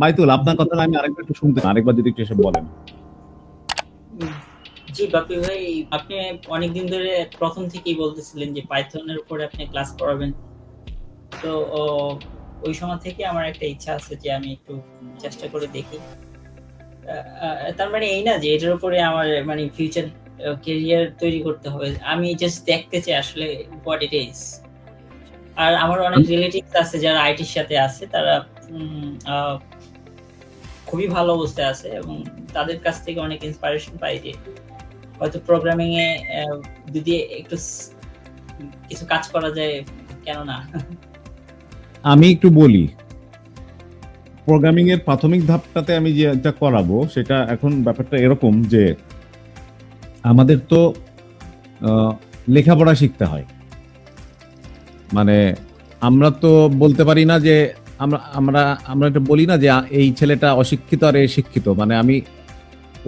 বাইতুল, আপনার কথাটা আমি আরেকবার একটু শুনতে চাই, আরেকবার যদি একটু এসে বলেন। উম, জি বাপি ভাই, আপনি অনেকদিন ধরে প্রথম থেকেই বলতেছিলেন যে পাইথনের উপরে আপনি ক্লাস করাবেন। তো ওই সময় থেকে আমার একটা ইচ্ছা আছে যে আমি একটু চেষ্টা করে দেখি। তার মানে এই না যে এটার উপরে আমার মানে ফিউচার ক্যারিয়ার তৈরি করতে হবে। আমি জাস্ট দেখতে চাই আসলে হোয়াট ইট ইজ। আর আমার অনেক রিলেটিভস আছে যারা আইটির সাথে আছে, তারা খুবই ভালো অবস্থায় আছে এবং তাদের কাছ থেকে অনেক ইন্সপিরেশন পাই যে হয়তো প্রোগ্রামিং এ যদি একটু কিছু কাজ করা যায়, কেন না। আমি একটু বলি, প্রোগ্রামিং এর প্রাথমিক ধাপটাতে আমি যেটা করাবো সেটা এখন ব্যাপারটা এরকম যে আমাদের তো লেখাপড়া শিখতে হয়। মানে আমরা তো বলতে পারি না যে আমরা আমরা আমরা এটা বলি না যে এই ছেলেটা অশিক্ষিত আর এ শিক্ষিত। মানে আমি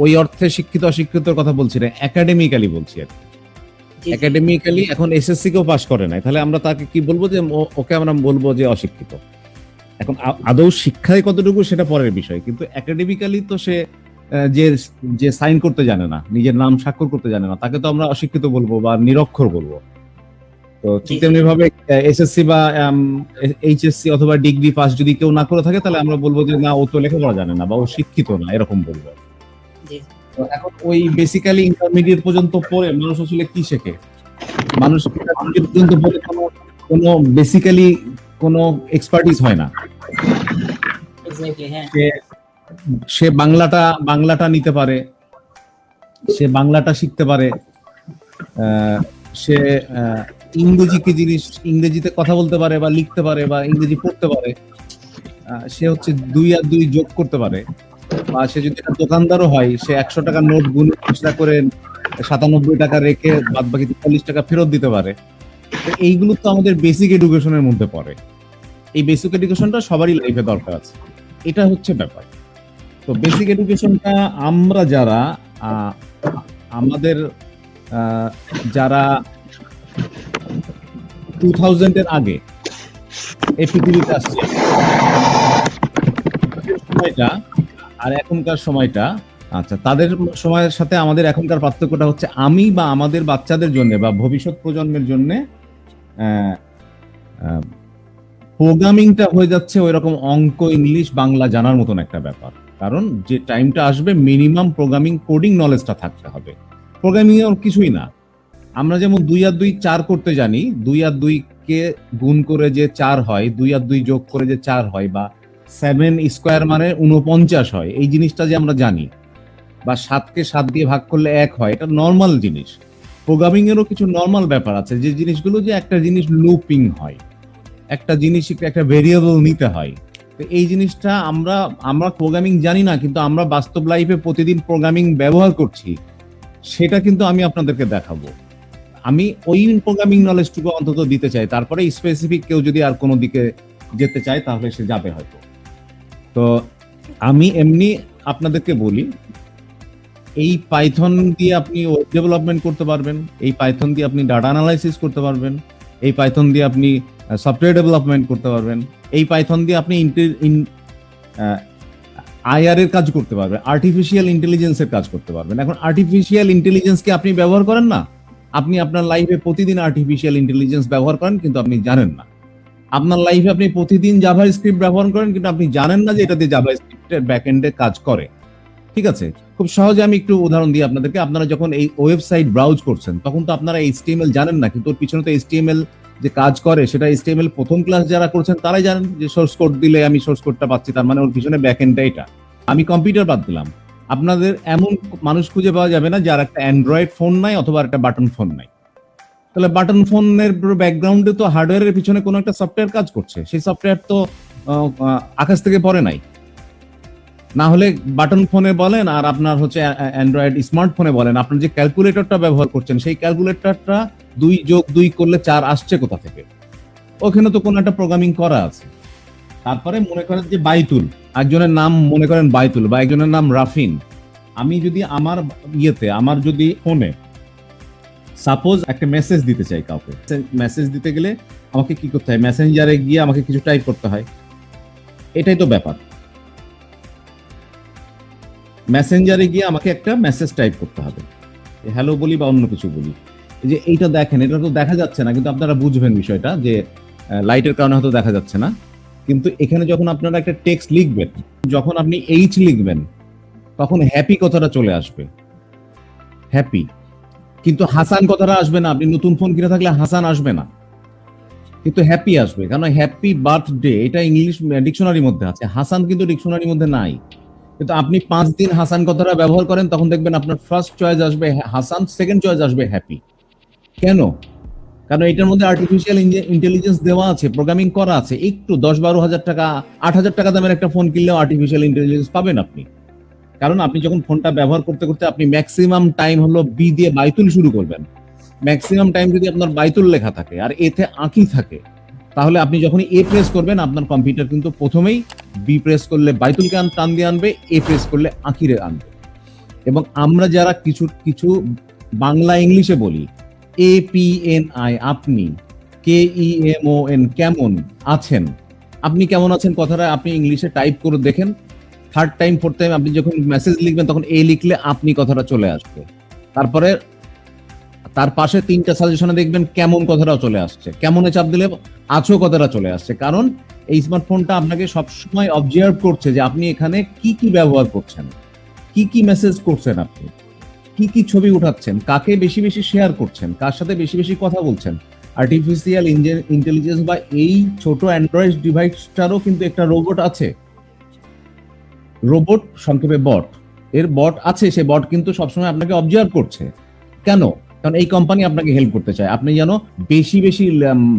ওই অর্থে শিক্ষিত অশিক্ষিতর কথা বলছি না, একাডেমিক্যালি বলছি আর কি। জি জি একাডেমিক্যালি এখন এসএসসি কেও পাস করে নাই, তাহলে আমরা তাকে কি বলবো? যে ওকে আমরা বলবো যে অশিক্ষিত। এখন আদৌ শিক্ষায় কতটুকু সেটা পরের বিষয়, কিন্তু একাডেমিক্যালি তো সে যে যে সাইন করতে জানে না, নিজের নাম স্বাক্ষর করতে জানে না, তাকে তো আমরা অশিক্ষিত বলবো বা নিরক্ষর বলবো। তো ঠিক জি জি তেমনি ভাবে এসএসসি বা এইচএসসি অথবা ডিগ্রি পাস যদি কেউ না করে থাকে, তাহলে আমরা বলবো যে না, ও তো লেখাপড়া জানে না বা ও শিক্ষিত না, এরকম বলবো। জি তো এখন ওই বেসিক্যালি ইন্টারমিডিয়েট পর্যন্ত পড়ে মানুষ আসলে কি শেখে? মানুষ ইন্টারমিডিয়েট পর্যন্ত পড়ে কোনো বেসিক্যালি কোনো এক্সপার্টিস হয় না। এক্স্যাক্টলি, হ্যাঁ। সে সে বাংলাটা নিতে পারে, সে বাংলাটা শিখতে পারে, সে ইংরেজি কি জিনিস, ইংরেজিতে কথা বলতে পারে বা লিখতে পারে বা ইংরেজি পড়তে পারে, সে হচ্ছে 2 আর 2 যোগ করতে পারে। বা সে যদি একটা দোকানদারও হয়, সে 100 টাকার নোট গুনে খুচরা করে 97 টাকা রেখে বাদ বাকি 40 টাকা ফেরত দিতে পারে। তো এইগুলো তো আমাদের বেসিক এডুকেশনের মধ্যে পড়ে। এই বেসিক এডুকেশনটা সবারই লাইফে দরকার আছে, এটা হচ্ছে ব্যাপার। তো বেসিক এডুকেশনটা আমরা যারা আমাদের যারা 2000 এর আগে এই পৃথিবীতে আসছে, সময়টা আর এখনকার সময়টা, আচ্ছা, তাদের সময়ের সাথে আমাদের এখনকার পার্থক্যটা হচ্ছে আমি বা আমাদের বাচ্চাদের জন্য বা ভবিষ্যৎ প্রজন্মের জন্য প্রোগ্রামিংটা হয়ে যাচ্ছে ওই রকম অঙ্ক, ইংলিশ, বাংলা জানার মতন একটা ব্যাপার। কারণ যে টাইমটা আসবে, মিনিমাম প্রোগ্রামিং কোডিং নলেজটা থাকতে হবে। প্রোগ্রামিং এর কিছুই না। আমরা যেমন 2 আর 2 4 করতে জানি, 2 আর 2 কে গুণ করে যে 4 হয়, 2 আর 2 যোগ করে যে 4 হয়, বা 7 স্কয়ার মানে 49 হয়, এই জিনিসটা যে আমরা জানি, বা 7 কে 7 দিয়ে ভাগ করলে 1 হয়, এটা নরমাল জিনিস। প্রোগ্রামিং এরও কিছু নরমাল ব্যাপার আছে, যে জিনিসগুলো যে একটা জিনিস লুপিং হয়, একটা জিনিস একটা ভেরিয়েবল নিতে হয়। তো এই জিনিসটা আমরা আমরা প্রোগ্রামিং জানি না, কিন্তু আমরা বাস্তব লাইফে প্রতিদিন প্রোগ্রামিং ব্যবহার করছি, সেটা কিন্তু আমি আপনাদেরকে দেখাবো। আমি ওই প্রোগ্রামিং নলেজটুকু অন্তত দিতে চাই, তারপরে স্পেসিফিক কেউ যদি আর কোনো দিকে যেতে চায় তাহলে সে যাবে হয়তো। তো আমি এমনি আপনাদেরকে বলি, এই পাইথন দিয়ে আপনি ওয়েব ডেভেলপমেন্ট করতে পারবেন, এই পাইথন দিয়ে আপনি ডাটা অ্যানালাইসিস করতে পারবেন, এই পাইথন দিয়ে আপনি সফটওয়্যার ডেভেলপমেন্ট করতে পারবেন, এই পাইথন দিয়ে আপনি আইআর এর কাজ করতে পারবেন, আর্টিফিশিয়াল ইন্টেলিজেন্সের কাজ করতে পারবেন। এখন আর্টিফিশিয়াল ইন্টেলিজেন্স কি আপনি ব্যবহার করেন না? আপনি আপনার লাইফে প্রতিদিন আর্টিফিশিয়াল ইন্টেলিজেন্স ব্যবহার করেন, কিন্তু আপনি জানেন না। আপনার লাইফে আপনি প্রতিদিন জাভা স্ক্রিপ্ট ব্যবহার করেন, কিন্তু আপনি জানেন না যে এটা দিয়ে জাভা স্ক্রিপ্টের ব্যাকএন্ডে কাজ করে। ঠিক আছে, খুব সহজে আমি একটু উদাহরণ দিই আপনাদেরকে। আপনারা যখন এই ওয়েবসাইট ব্রাউজ করছেন, তখন তো আপনারা এইচটিএমএল জানেন না, কিন্তু ওর পিছনে তো এইচটিএমএল যে কাজ করে, সেটা এইচটিএমএল প্রথম ক্লাস যারা করছেন তারাই জানেন, যে সোর্স কোড দিলে আমি সোর্স কোডটা পাচ্ছি, তার মানে ওর পিছনে ব্যাকএন্ডটা এটা। আমি কম্পিউটার বাদ দিলাম, আপনাদের এমন মানুষ খুঁজে পাওয়া যাবে না যার একটা অ্যান্ড্রয়েড ফোন নাই অথবা একটা বাটন ফোন নাই। তাহলে বাটন ফোনের ব্যাকগ্রাউন্ডে তো হার্ডওয়্যারের পিছনে কোনো একটা সফটওয়্যার কাজ করছে, সেই সফটওয়্যার তো আকাশ থেকে পড়ে নাই। না হলে বাটন ফোনে বলেন আর আপনার হচ্ছে অ্যান্ড্রয়েড স্মার্টফোনে বলেন, আপনার যে ক্যালকুলেটরটা ব্যবহার করছেন, সেই ক্যালকুলেটরটা 2 যোগ 2 করলে 4 আসছে কোথা থেকে? ওখানে তো কোনো একটা প্রোগ্রামিং করা আছে। তারপরে মনে করেন যে বাইতুল, একজনের নাম মনে করেন বাইতুল, বা একজনের নাম রাফিন। আমি যদি আমার আমার যদি ফোনে সাপোজ একটা মেসেজ দিতে চাই কাউকে, মেসেজ দিতে গেলে আমাকে কি করতে হয়? মেসেঞ্জারে গিয়ে আমাকে কিছু টাইপ করতে হয়, এটাই তো ব্যাপার। মেসেঞ্জারে গিয়ে আমাকে একটা মেসেজ টাইপ করতে হবে, হ্যালো বলি বা অন্য কিছু বলি। এই যে এইটা দেখেন, এটা তো দেখা যাচ্ছে না, কিন্তু আপনারা বুঝবেন বিষয়টা যে লাইটের কারণে হয়তো দেখা যাচ্ছে না, কিন্তু এখানে যখন আপনারা একটা টেক্সট লিখবেন, যখন আপনি এইচ লিখবেন তখন হ্যাপি কথাটা চলে আসবে, হ্যাপি। কিন্তু হাসান কথাটা আসবে না, আপনি নতুন ফোন কিনে থাকলে হাসান আসবে না, কিন্তু হ্যাপি আসবে, কারণ হ্যাপি বার্থডে এটা ইংলিশ ডিকশনারির মধ্যে আছে, হাসান কিন্তু ডিকশনারির মধ্যে নাই। কিন্তু আপনি 5 দিন হাসান কথাটা ব্যবহার করেন, তখন দেখবেন আপনার ফার্স্ট চয়েস আসবে হাসান, সেকেন্ড চয়েস আসবে হ্যাপি। কেন? কারণ এটার মধ্যে আর্টিফিশিয়াল ইন্টেলিজেন্স দেওয়া আছে, প্রোগ্রামিং করা আছে। একটু 10-12 হাজার টাকা, 8,000 টাকা দামের একটা ফোন কিনলেও আর্টিফিশিয়াল ইন্টেলিজেন্স পাবেন আপনি। কারণ আপনি যখন ফোনটা ব্যবহার করতে করতে আপনি ম্যাক্সিমাম টাইম হলো বি দিয়ে বাইতুল শুরু করবেন, ম্যাক্সিমাম টাইম যদি আপনার বাইতুল লেখা থাকে আর এতে আঁকি থাকে, তাহলে আপনি যখনই এ প্রেস করবেন আপনার কম্পিউটার কিন্তু প্রথমেই বি প্রেস করলে বাইতুলকে টান দিয়ে আনবে, এ প্রেস করলে আঁকিরে আনবে। এবং আমরা যারা কিছু কিছু বাংলা ইংলিশে বলি, APNI আপনি, KEMON কেমন আছেন, আপনি কেমন আছেন কথাটা আপনি ইংলিশে টাইপ করে দেখেন, থার্ড টাইম ফোর্থ টাইম আপনি যখন মেসেজ লিখবেন তখন এ লিখলে আপনি কথাটা চলে আসবে। তারপরে তার পাশে 3টা সাজেশনে দেখবেন কেমন কথাটাও চলে আসছে, কেমনে চাপ দিলে আছো কথাটা চলে আসছে। কারণ এই স্মার্টফোনটা আপনাকে সবসময় অবজার্ভ করছে যে আপনি এখানে কি কি ব্যবহার করছেন, কি কি মেসেজ করছেন, আপনি কি কি ছবি উঠাচ্ছেন, কাকে বেশি বেশি শেয়ার করছেন, কার সাথে বেশি বেশি কথা বলছেন। আর্টিফিশিয়াল ইন্টেলিজেন্স বা এই ছোট অ্যান্ড্রয়েড ডিভাইসটারও কিন্তু একটা রোবট আছে, রোবট সংক্ষেপে বট, এর বট আছে, সে বট কিন্তু সবসময় আপনাকে অবজার্ভ করছে। কেন? কারণ এই কোম্পানি আপনাকে হেল্প করতে চায়, আপনি যেন বেশি বেশি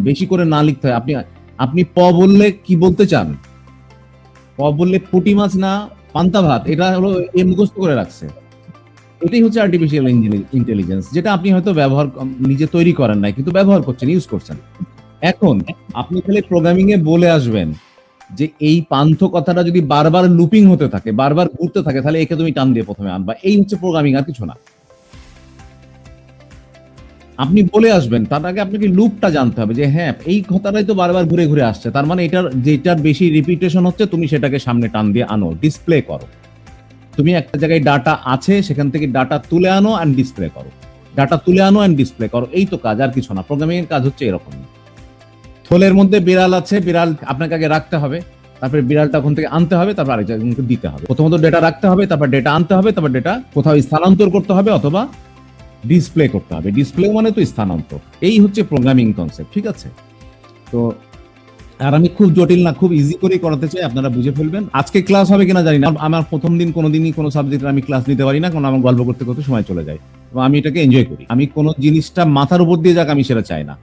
বেশি করে না লিখতে হয়। আপনি আপনি প বললে কি বলতে চান, প বললে পুঁটি মাছ না পান্তা ভাত, এটা হলো এ মুখস্থ করে রাখছে। এটাই হচ্ছে আর্টিফিশিয়াল ইন্টেলিজেন্স, যেটা আপনি হয়তো ব্যবহার নিজে তৈরি করেন নাই, কিন্তু ব্যবহার করছেন, ইউজ করছেন। এখন আপনি খালি প্রোগ্রামিং এ বলে আসবেন যে এই পান্থ কথাটা যদি বারবার লুপিং হতে থাকে, বারবার ঘুরতে থাকে, তাহলে একে তুমি টান দিয়ে প্রথমে আনবা। এই হচ্ছে প্রোগ্রামিং, আর কিছু না। আপনি বলে আসবেন, তার আগে আপনাকে লুপটা জানতে হবে যে হ্যাঁ এই কথাটাই তো বারবার ঘুরে ঘুরে আসছে, তার মানে এটার যেটার বেশি রিপিটেশন হচ্ছে তুমি সেটাকে সামনে টান দিয়ে আনো, ডিসপ্লে করো। তুমি একটা জায়গায় ডাটা আছে, সেখান থেকে ডাটা তুলে আনো অ্যান্ড ডিসপ্লে করো, ডাটা তুলে আনো অ্যান্ড ডিসপ্লে করো, এই তো কাজ, আর কিছু না। প্রোগ্রামিং এর কাজ হচ্ছে এরকম। থলের মধ্যে বিড়াল আছে, বিড়াল আপনাকে আগে রাখতে হবে, তারপরে বিড়ালটা ওখান থেকে আনতে হবে, তারপর আরেক জায়গায় দিতে হবে। প্রথমত ডেটা রাখতে হবে, তারপর ডেটা আনতে হবে, তারপর ডেটা কোথাও স্থানান্তর করতে হবে অথবা ডিসপ্লে করতে হবে। ডিসপ্লে মানে তো স্থানান্তর। এই হচ্ছে প্রোগ্রামিং কনসেপ্ট, ঠিক আছে? তো আর আমি খুব জটিল না, খুব ইজি করে করাতে চাই, আপনারা বুঝে ফেলবেন। আজকে ক্লাস হবে কিনা জানি না, আমার প্রথম দিন কোনোদিনই কোনো সাবজেক্টে আমি ক্লাস নিতে পারি না, কারণ আমার গল্প করতে করতে সময় চলে যায় এবং আমি এটাকে এনজয় করি। আমি কোনো জিনিসটা মাথার উপর দিয়ে যাক আমি সেটা চাই না।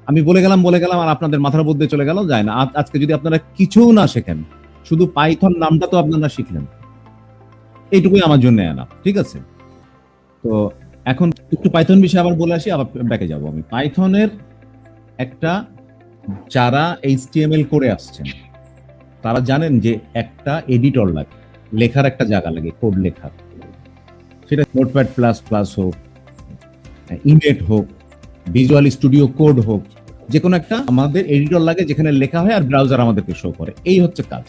আমি বলে গেলাম আর আপনাদের মাথার উপর দিয়ে চলে গেল, যায় না। আজকে যদি আপনারা কিছুও না শেখেন, শুধু পাইথন নামটা তো আপনারা শিখলেন, এইটুকুই আমার জন্য এনাফ, ঠিক আছে? তো এখন একটু পাইথন বিষয়ে আবার বলে আসি, আবার ব্যাকে যাব। আমি পাইথনের একটা, যারা HTML করে আসছেন তারা জানেন যে একটা এডিটর লাগে, লেখার একটা জায়গা লাগে, কোড লেখার। সেটা নোটপ্যাড প্লাস প্লাস হোক, ইমেট হোক, ভিজুয়াল স্টুডিও কোড হোক, যে কোনো একটা আমাদের এডিটর লাগে যেখানে লেখা হয় আর ব্রাউজার আমাদেরকে শো করে। এই হচ্ছে কাজ।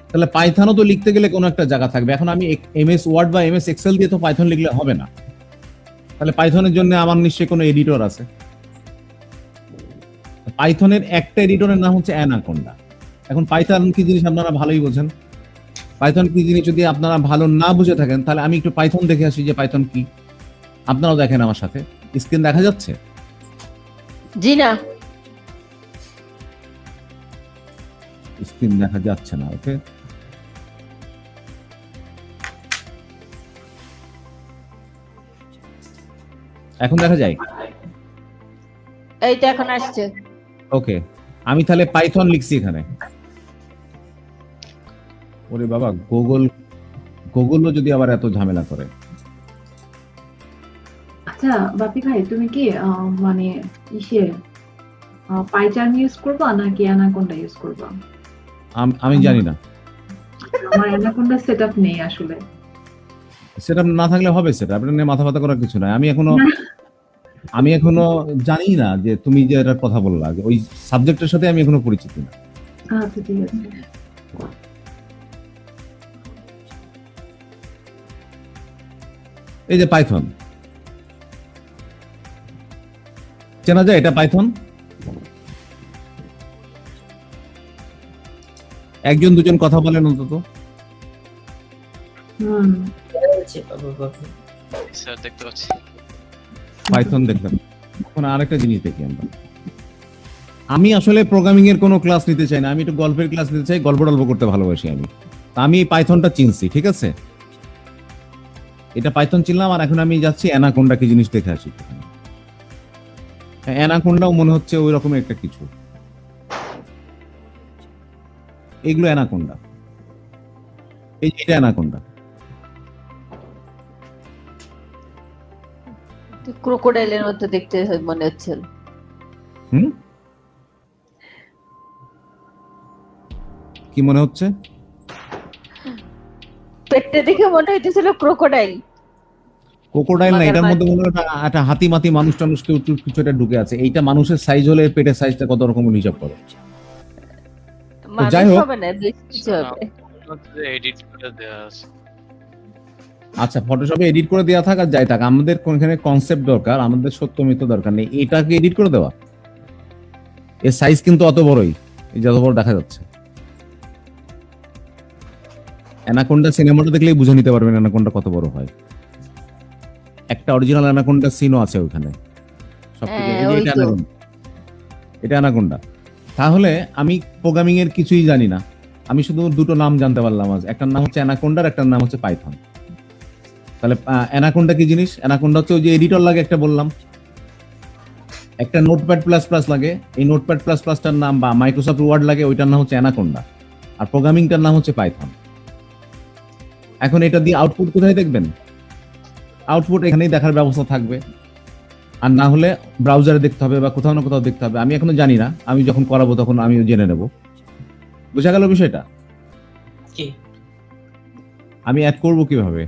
তাহলে পাইথনও তো লিখতে গেলে কোনো একটা জায়গা থাকবে। এখন আমি MS ওয়ার্ড বা MS এক্সেল দিয়ে তো পাইথন লিখলে হবে না। তাহলে পাইথনের জন্য আমার নিশ্চয়ই কোনো এডিটর আছে। পাইথনের একটা এডিটরের নাম হচ্ছে অ্যানাকোন্ডা। এখন পাইথন কি জিনিস আপনারা ভালোই বোঝেন। পাইথন কি জিনিস যদি আপনারা ভালো না বুঝে থাকেন, তাহলে আমি একটু পাইথন দেখে আসি যে পাইথন কি। আপনারাও দেখেন আমার সাথে। স্ক্রিন দেখা যাচ্ছে? জি না। স্ক্রিন দেখা যাচ্ছে না, ওকে। এখন দেখা যায়? এই তো এখন আসছে। ওকে, আমি তাহলে পাইথন লিখছি এখানে। ওরে বাবা, গুগলও যদি আবার এত ঝামেলা করে। আচ্ছা বাপি ভাই, তুমি কি মানে ইসে পাইচার্ম ইউজ করবা নাকি অ্যানাকোন্ডা ইউজ করবা? আমি জানি না। আমার অ্যানাকোন্ডা সেটআপ নেই আসলে। সেটা না থাকলে হবে, সেটা আপনার নিয়ে মাথা ব্যথা করার কিছু নাই। আমি এখনো জানি না যে তুমি যে এটার কথা বললা, ওই সাবজেক্টের সাথে আমি এখনো পরিচিত না। আচ্ছা ঠিক আছে। এই যে পাইথন, চেনা যায় এটা পাইথন? একজন দুজন কথা বলেন অন্তত। হয়েছে বাপি। স্যার দেখতে পাচ্ছি। পাইথন দেখলাম। এখন আরেকটা জিনিস দেখি আমরা। আমি আসলে প্রোগ্রামিং এর কোনো ক্লাস নিতে চাই না, আমি একটু গল্পের ক্লাস নিতে চাই, গল্প টল্প করতে ভালোবাসি আমি। তা আমি পাইথনটা চিনছি, ঠিক আছে, এটা পাইথন চিনলাম। আর এখন আমি যাচ্ছি অ্যানাকোন্ডা কি জিনিস দেখে আসি। অ্যানাকোন্ডাও মনে হচ্ছে ওই রকমের একটা কিছু। এগুলো অ্যানাকোন্ডা, এই যে এটা অ্যানাকোন্ডা। ক্রোকোডাইলের মতো দেখতে মনে হচ্ছিল। হুম, কি মনে হচ্ছে? পেটটা দেখে মনে হইতেছিল ক্রোকোডাইল। ক্রোকোডাইল না, এটার মধ্যে মনে হয় একটা হাতি মাতি মানুষ টানুষ কেউ কিছু একটা ঢুকে আছে। এইটা মানুষের সাইজ হলে এর পেটের সাইজটা কত রকমের হিসাব করে। যাই মানুষ হোক। হবে না, বেশ কিছু হবে। এডিট করে দেয়া আছে। আচ্ছা, ফটোশপে এডিট করে দেওয়া থাক আর যাই থাক, আমাদের কোনখানে কনসেপ্ট দরকার, আমাদের সত্য মিথ্যা দরকার নেই। এটাকে এডিট করে দেওয়া, এর সাইজ কিন্তু অত বড়ই, এই যত বড় দেখা যাচ্ছে। অ্যানাকোন্ডা সিনেমাটা দেখলেই বুঝে নিতে পারবেন অ্যানাকোন্ডা কত বড় হয়। একটা অরিজিনাল অ্যানাকোন্ডা সিনও আছে ওখানে সবকিছু। এই যে ওই এটা তো। অ্যানাকোন্ডা, এটা অ্যানাকোন্ডা। তাহলে আমি প্রোগ্রামিং এর কিছুই জানি না, আমি শুধু দুটো নাম জানতে পারলাম আজ, একটার নাম হচ্ছে অ্যানাকোন্ডার, একটার নাম হচ্ছে পাইথন। তাহলে অ্যানাকোন্ডা কি জিনিস? অ্যানাকোন্ডা হচ্ছে ওই যে এডিটর লাগে একটা বললাম, একটা নোটপ্যাড প্লাস প্লাস লাগে, এই নোটপ্যাড প্লাস প্লাসটার নাম বা মাইক্রোসফট ওয়ার্ড লাগে, ওইটার নাম হচ্ছে অ্যানাকোন্ডা। আর প্রোগ্রামিংটার নাম হচ্ছে পাইথন। এখন এটা দিয়ে আউটপুট কোথায় দেখবেন? আউটপুট এখানেই দেখার ব্যবস্থা থাকবে, আর না হলে ব্রাউজারে দেখতে হবে বা কোথাও না কোথাও দেখতে হবে। আমি এখনো জানি না, আমি যখন করাবো তখন আমিও জেনে নেব। বোঝা গেল বিষয়টা? জি। আমি অ্যাড করব কিভাবে?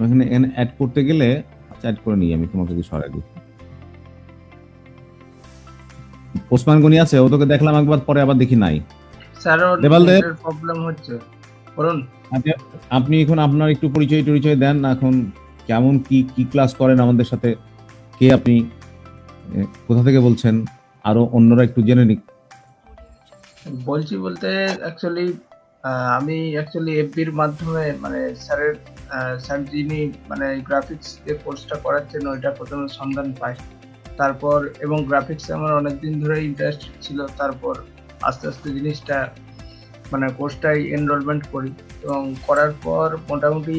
এখানে অ্যাড করতে গেলে, আচ্ছা অ্যাড করে নিই, আমি তোমাকে কি সরাই দিই। ওসমান গনি আছে, ও তোকে দেখলাম একবার, পরে আবার দেখি নাই। স্যার ওর দেবাল দেব। নেটের প্রবলেম হচ্ছে বলুন। আপনি এখন আপনার একটু পরিচয় দেন, এখন কেমন কি কি ক্লাস করেন আমাদের সাথে, কে আপনি, কোথা থেকে বলছেন, আরো অন্যরা একটু জেনে নিক। বলছি বলতে অ্যাকচুয়ালি আমি অ্যাকচুয়ালি এফবির মাধ্যমে মানে স্যার যিনি মানে গ্রাফিক্স যে কোর্সটা করাচ্ছেন ওইটা প্রথমে সন্ধান পাই, তারপর এবং গ্রাফিক্সে আমার অনেকদিন ধরে ইন্টারেস্ট ছিল, তারপর আস্তে আস্তে জিনিসটা মানে কোর্সটাই এনরোলমেন্ট করি এবং করার পর মোটামুটি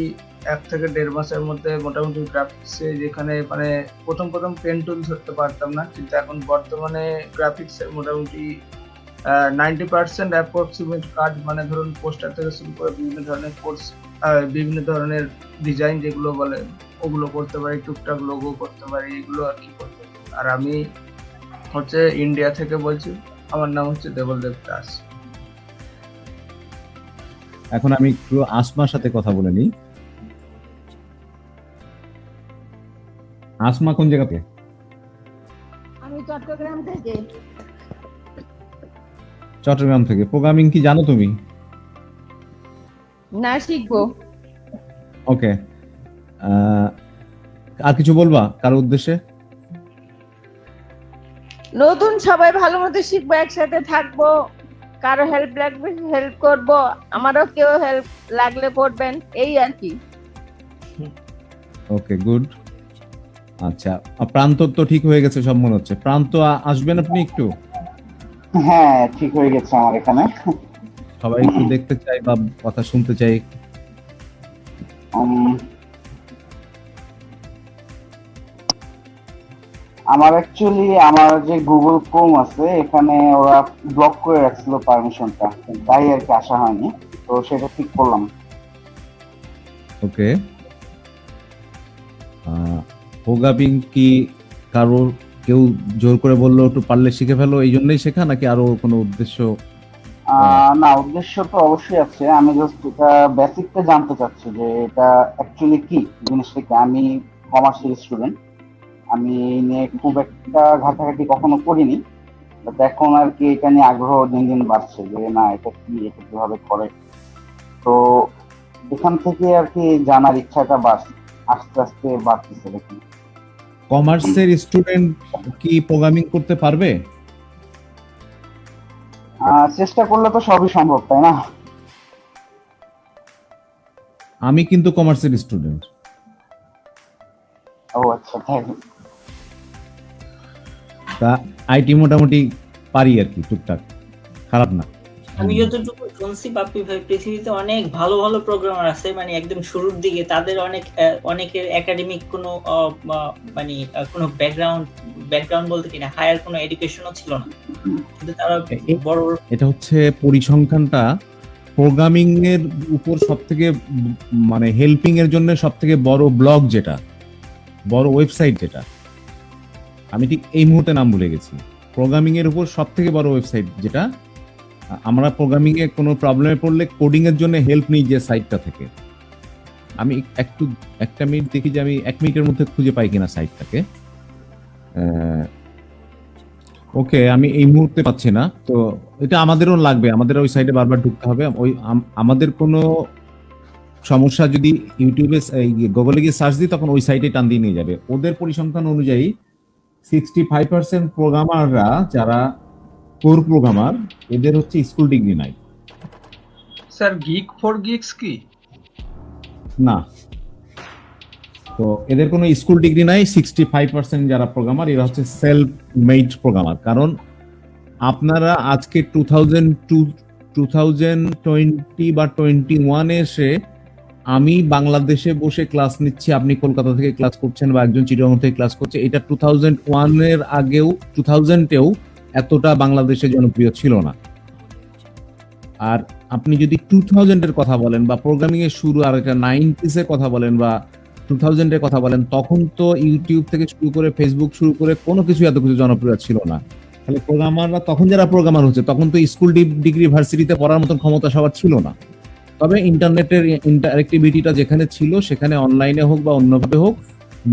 1 থেকে 1.5 মাসের মধ্যে মোটামুটি গ্রাফিক্সে যেখানে মানে প্রথম পেন টুল ধরতে পারতাম না, কিন্তু এখন বর্তমানে গ্রাফিক্সের মোটামুটি 90% অ্যাপ্রক্সিমেট কাজ, মানে ধরুন পোস্টার থেকে শুরু করে বিভিন্ন ধরনের কোর্স, বিভিন্ন ধরনের ডিজাইন যেগুলো বলে ওগুলো করতে পারি, টুকটাক লোগো করতে পারি, এগুলো আর কি করতে পারি। আর আমি হচ্ছে ইন্ডিয়া থেকে বলছি, আমার নাম হচ্ছে দেবল দেব দাস। এখন আমি একটু আসমার সাথে কথা বলে নিই। আসমা কোন জায়গা থেকে? আমি চট্টগ্রাম থেকে। চট্টগ্রাম থেকে। প্রোগ্রামিং কি জানো তুমি? না, শিখবো। ওকে, আর কিছু বলবা কারোর উদ্দেশ্যে? নতুন সবাই ভালো মতো শিখবো, একসাথে থাকবো, কারো হেল্প লাগবে হেল্প করব, আমারও কেউ হেল্প লাগলে করবেন, এই আর কি। ওকে, গুড। আচ্ছা, প্রান্ত তো ঠিক হয়ে গেছে সব মনে হচ্ছে। প্রান্ত আসবেন আপনি একটু? হ্যাঁ, ঠিক হয়ে গেছে আমার এখানে। সবাই একটু দেখতে চাই বা কথা শুনতে চাই। আমার অ্যাকচুয়ালি আমার যে গুগল ক্রোম আছে এখানে ওরা ব্লক করে রাখছিল পারমিশনটা, তাই আর কি আসা হয়নি, তো সেটা ঠিক করলাম। ওকে, প্রোগ্রামিং কি কারো কেউ জোর করে বললো একটু পারলে শিখে ফেলো, এই জন্যই শেখা, নাকি আরো কোনো উদ্দেশ্য? না, উদ্দেশ্য তো অবশ্যই আছে। আমি জাস্ট এটা বেসিকটা জানতে চাচ্ছি যে এটা অ্যাকচুয়ালি কি জিনিসটা কি। আমি কমার্সিয়াল স্টুডেন্ট, আমি এই নিয়ে খুব একটা ঘাটাঘাটি কখনো করিনি, বাট এখন আর কি এটা নিয়ে আগ্রহ দিন দিন বাড়ছে যে না এটা কি, এটা কিভাবে করে। তো এখান থেকে আর কি জানার ইচ্ছাটা আস্তে আস্তে বাড়তেছে দেখি। কমার্সের স্টুডেন্ট কি প্রোগ্রামিং করতে পারবে? চেষ্টা করলে তো সবই সম্ভব, তাই না? আমি কিন্তু কমার্সের স্টুডেন্ট। ও আচ্ছা, তাই। তা আইটি মোটামুটি পারি আর কি, টুকটাক, খারাপ না। আমি যতটুকু শুনছি বাপ্পি ভাই, পৃথিবীতে অনেক ভালো ভালো প্রোগ্রামার আছে, মানে একদম শুরুর দিকে তাদের অনেকের একাডেমিক কোনো মানে কোনো ব্যাকগ্রাউন্ড বলতে কিনা হায়ার কোনো এডুকেশনও ছিল না, কিন্তু তারা বড় বড় এটা হচ্ছে পরিসংখ্যানটা প্রোগ্রামিং এর উপর সবথেকে মানে হেল্পিং এর জন্য সবথেকে বড় ব্লগ যেটা, বড় ওয়েবসাইট যেটা, আমি ঠিক এই মুহূর্তে নাম ভুলে গেছি। প্রোগ্রামিং এর উপর সবথেকে বড় ওয়েবসাইট যেটা, আমরা প্রোগ্রামিং এ কোনো প্রবলেমে পড়লে কোডিং এর জন্য হেল্প নিই যে সাইটটা থেকে। আমি একটা মিনিট দেখি যে আমি 1 মিনিটের মধ্যে খুঁজে পাই কিনা সাইটটাকে। ওকে, আমি এই মুহূর্তে পাচ্ছি না, তো এটা আমাদেরও লাগবে, আমাদের ওই সাইটে বারবার ঢুকতে হবে। ওই আমাদের কোনো সমস্যা যদি ইউটিউবে গুগলে গিয়ে সার্চ দিই, তখন ওই সাইটে টান দিয়ে নিয়ে যাবে। ওদের পরিসংখ্যান অনুযায়ী 65% প্রোগ্রামাররা যারা কোর প্রোগ্রামার, এদের হচ্ছে স্কুল ডিগ্রি নাই। স্যার গিক ফর গিক্স কি? না, তো এদের কোনো স্কুল ডিগ্রি নাই। 65% যারা প্রোগ্রামার এরা হচ্ছে সেলফ মেড প্রোগ্রামার। কারণ আপনারা আজকে 2020 বা 21 এসে আমি বাংলাদেশে বসে ক্লাস নিচ্ছি, আপনি কলকাতা থেকে ক্লাস করছেন বা একজন চিটাগং থেকে ক্লাস করছে, এটা 2001 এর আগেও 2000-এও এতটা বাংলাদেশে জনপ্রিয় ছিল না। আর আপনি যদি 2000 এর কথা বলেন বা প্রোগ্রামিং এর শুরু আর এটা 90s এর কথা বলেন বা 2000 এর কথা বলেন, তখন তো ইউটিউব থেকে শুরু করে ফেসবুক শুরু করে কোনো কিছু এত কিছু জনপ্রিয় ছিল না। তাহলে প্রোগ্রামাররা তখন যারা প্রোগ্রামার হচ্ছে, তখন তো স্কুল ডিগ্রি ভার্সিটিতে পড়ার মতন ক্ষমতা সবার ছিল না। তবে ইন্টারনেটের ইন্টারঅ্যাক্টিভিটিটা যেখানে ছিল, সেখানে অনলাইনে হোক বা অন্যভাবে হোক,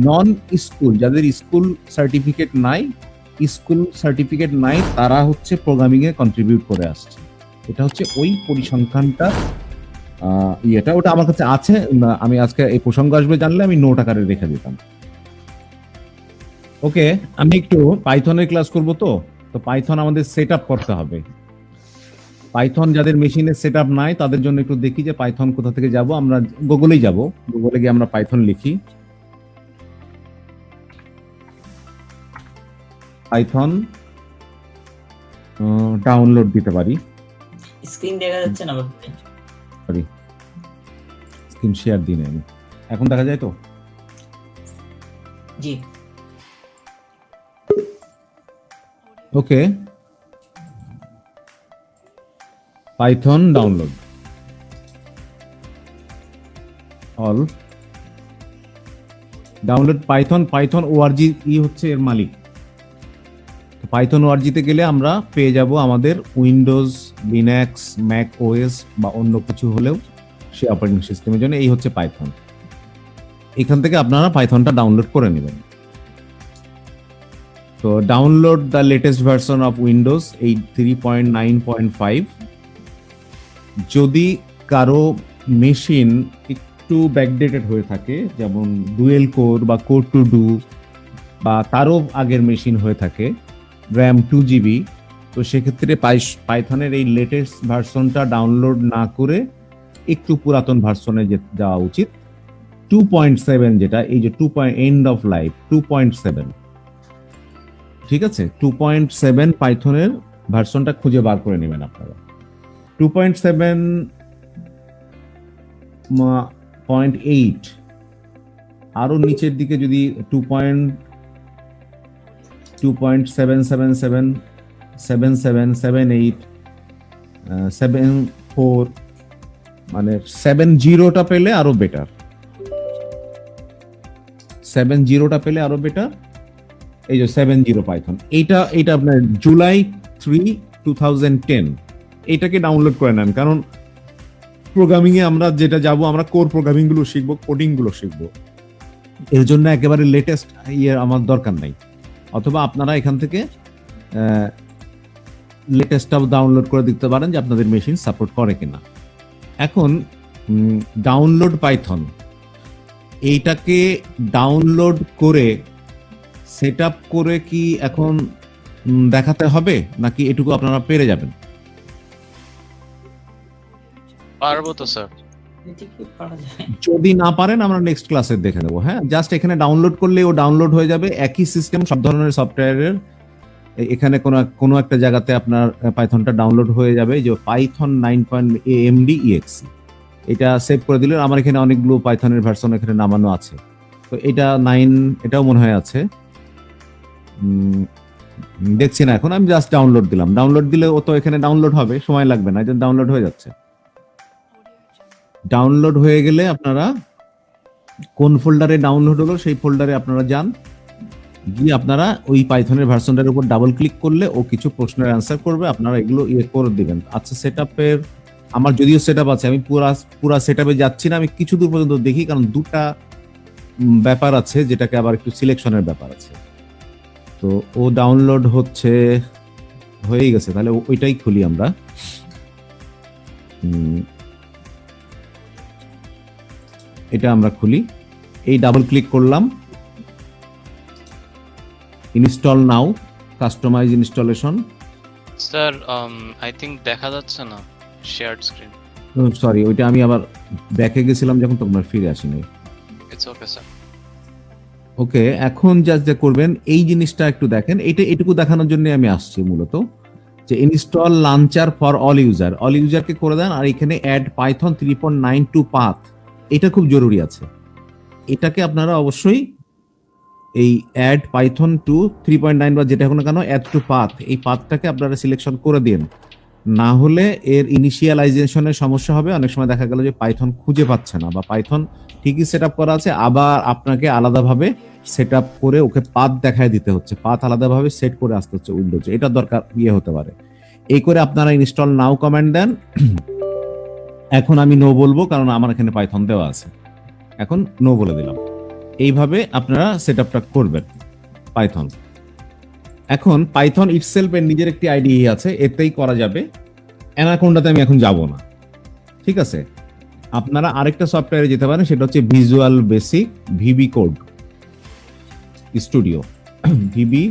নন স্কুল যাদের স্কুল সার্টিফিকেট নাই তারা হচ্ছে প্রোগ্রামিং এ কন্ট্রিবিউট করে আসছে। এটা হচ্ছে ওই পরিসংখ্যানটা, ইয়েটা ওটা আমার কাছে আছে। আমি আজকে এই প্রসঙ্গ আসবে জানলে আমি নোট আকারে রেখে দিতাম। ওকে, আমি একটু পাইথনের ক্লাস করব। তো পাইথন আমাদের সেট আপ করতে হবে। পাইথন যাদের মেশিনে সেট আপ নাই তাদের জন্য একটু দেখি যে পাইথন কোথা থেকে যাব। আমরা গুগলেই যাব, গুগলে গিয়ে আমরা পাইথন লিখি, পাইথন ডাউনলোড দিতে পারি। স্ক্রিন দেখা যাচ্ছে না বাপ্পি ভাই? সরি, স্ক্রিন শেয়ার দিই না আমি। এখন দেখা যায় তো? জি। Okay, Python download all download Python O R G হচ্ছে এর মালিক। পাইথন ওআরজিতে গেলে আমরা পেয়ে যাব আমাদের উইন্ডোজ, লিনাক্স, ম্যাক ওএস বা অন্য কিছু হলেও সে অপারেটিং সিস্টেমের জন্য এই হচ্ছে পাইথন। এখান থেকে আপনারা পাইথনটা ডাউনলোড করে নেবেন। তো download the latest version of Windows 3.9.5। যদি কারো মেশিন একটু ব্যাকডেটেড হয়ে থাকে, যেমন ডুয়েল কোর বা কোর টু ডু বা তারও আগের মেশিন হয়ে থাকে, র্যাম 2GB, তো সেক্ষেত্রে পাইথনের এই লেটেস্ট ভার্সনটা ডাউনলোড না করে একটু পুরাতন ভার্সনে যাওয়া উচিত। 2.7 যেটা, এই যে এন্ড অফ লাইফ 2.7, ঠিক আছে? 2.7 পাইথনের ভার্সনটা খুঁজে বার করে নেবেন আপনারা। 2.7.8 আরো নিচের দিকে যদি 2.777, 77, 74, মানে 70টা পেলে আরো বেটার। 70টা পেলে আরো বেটার। এই যে 70 পাইথন, এইটা আপনার জুলাই 3, 2010 এইটাকে ডাউনলোড করে নেন। কারণ প্রোগ্রামিং এ আমরা যেটা যাব, আমরা কোর প্রোগ্রামিং গুলো শিখবো, কোডিং গুলো শিখবো, এর জন্য একেবারে লেটেস্ট আমার দরকার নাই। অথবা আপনারা এখান থেকে লেটেস্টটা ডাউনলোড করে দেখতে পারেন যে আপনাদের মেশিন সাপোর্ট করে কিনা। এখন ডাউনলোড পাইথন, এইটাকে ডাউনলোড করে সেট আপ করে কি এখন দেখাতে হবে নাকি এটুকু আপনারা পেরে যাবেন? পারবো তো স্যার। এটি কি পারা যায়? যদি না পারেন আমরা নেক্সট ক্লাসে দেখে নেবো। হ্যাঁ, জাস্ট এখানে ডাউনলোড করলে ও ডাউনলোড হয়ে যাবে, একই সিস্টেম সব ধরনের সফটওয়্যারের। এখানে কোনো একটা জায়গাতে আপনার পাইথনটা ডাউনলোড হয়ে যাবে, যে পাইথন 9.amd.exe, এটা সেভ করে দিলে আমার এখানে অনেকগুলো পাইথনের ভার্সন এখানে নামানো আছে। তো এটা 9, এটাও মনে হয় আছে, দেখছি না এখন। আমি জাস্ট ডাউনলোড দিলাম, ডাউনলোড দিলে ও তো এখানে ডাউনলোড হবে, সময় লাগবে না, এটা ডাউনলোড হয়ে যাচ্ছে। ডাউনলোড হয়ে গেলে আপনারা কোন ফোল্ডারে ডাউনলোড হলো সেই ফোল্ডারে আপনারা যান, গিয়ে আপনারা ওই পাইথনের ভার্সনটার উপর ডাবল ক্লিক করলে ও কিছু প্রশ্নের অ্যান্সার করবে, আপনারা এগুলো করে দিবেন। আচ্ছা, সেটআপের আমার যদিও সেটআপ আছে, আমি পুরা সেটআপে যাচ্ছি না, আমি কিছু দূর পর্যন্ত দেখি, কারণ দুটা ব্যাপার আছে যেটাকে আবার একটু সিলেকশনের ব্যাপার আছে। তো ও ডাউনলোড হয়ে গেছে, তাহলে ওইটাই খুলি আমরা। এটা আমরা খুলি, এই ডাবল ক্লিক করলাম, ইনস্টল নাও, customize installation. Sir I think দেখা যাচ্ছে না শেয়ার্ড স্ক্রিন। সরি, ওইটা আমি আবার ব্যাকে গেছিলাম যখন, তখন আর ফিরে আসিনি। It's okay sir. ওকে, এখন জাস্ট যা করবেন এই জিনিসটা একটু দেখেন, এটুকু দেখানোর জন্য আমি আসছি মূলত, যে ইনস্টল লঞ্চার ফর অল ইউজারকে করে দেন, আর এখানে অ্যাড পাইথন 3.9 টু পাথ, এটা খুব জরুরি আছে। এটাকে আপনারা অবশ্যই এই অ্যাড পাইথন টু 3.9 বা যেটা হোক না কেন, অ্যাড টু পাথ, এই পাথটাকে আপনারা সিলেকশন করে দিন, না হলে এর ইনিশিয়ালাইজেশনের সমস্যা হবে। অনেক সময় দেখা গেল যে পাইথন খুঁজে পাচ্ছে না, বা পাইথন ঠিকই সেট আপ করা আছে, আবার আপনাকে আলাদাভাবে সেট আপ করে ওকে পাথ দেখায় দিতে হচ্ছে, পাথ আলাদাভাবে সেট করে আসতে হচ্ছে উইন্ডোজে, এটা দরকার হতে পারে। এই করে আপনারা ইনস্টল নাও কমান্ড দেন। এখন আমি নো বলবো, কারণ আমার এখানে পাইথন দেওয়া আছে, এখন নো বলে দিলাম। এইভাবে আপনারা সেট আপটা করবেন পাইথন। এখন পাইথন ইটসেলফ এর নিজের একটি আইডিই আছে, এতেই করা যাবে। অ্যানাকোন্ডাতে আমি এখন যাব না, ঠিক আছে? আপনারা আরেকটা সফটওয়্যারে যেতে পারেন, সেটা হচ্ছে visual basic VB code studio, VB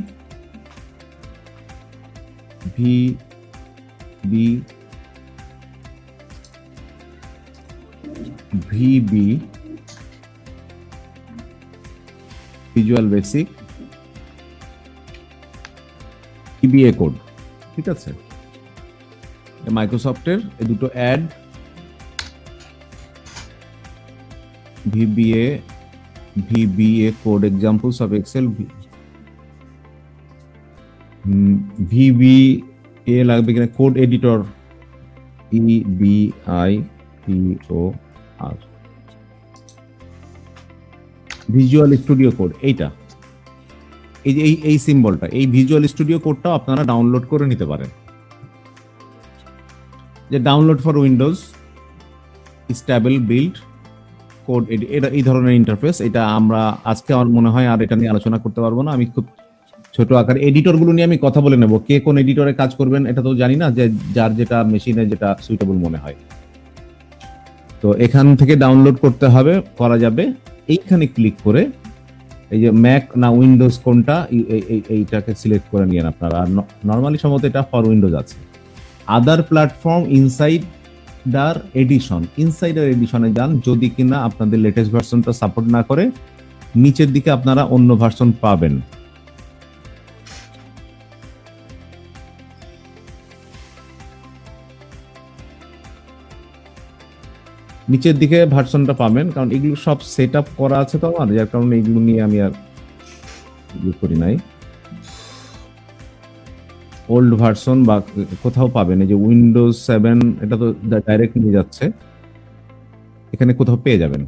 visual basic VBA code, ঠিক আছে? মাইক্রোসফটের এই দুটো add VBA code examples of Excel, VBA লাগবে কিনা, code editor, EBITOR, visual studio code, এইটা এই সিম্বলটা, এই ভিজুয়াল স্টুডিও কোডটাও আপনারা ডাউনলোড করে নিতে পারেন। যে download for Windows stable build code, এটা এই ধরনের ইন্টারফেস। এটা আমরা আজকে আমার মনে হয় আর এটা নিয়ে আলোচনা করতে পারবো না, আমি খুব ছোট আকারে এডিটর গুলো নিয়ে আমি কথা বলে নেব, কে কোন এডিটরে কাজ করবেন এটা তো জানি না, যে যার যেটা মেশিনে যেটা সুইটেবল মনে হয়। তো এখান থেকে ডাউনলোড করতে হবে, করা যাবে। এইখানে ক্লিক করে এই যে ম্যাক না উইন্ডোজ কোনটা, এইটাকে সিলেক্ট করে নিয়েন আপনারা। আর নর্মালি সম্ভবত এটা ফর উইন্ডোজ আছে। আদার প্ল্যাটফর্ম ইনসাইডার এডিশনে যান, যদি কিনা আপনাদের লেটেস্ট ভার্সনটা সাপোর্ট না করে, নিচের দিকে আপনারা অন্য ভার্সন পাবেন। নিচের দিকে ভার্সনটা পাবেন, কারণ এগুলো সব সেট আপ করা আছে তো আমার, যার কারণে এগুলো নিয়ে আমি আর করি নাই। ওল্ড ভার্সন বা কোথাও পাবেন, এই যে উইন্ডোজ 7, এটা তো ডাইরেক্ট নিয়ে যাচ্ছে, এখানে কোথাও পেয়ে যাবেন।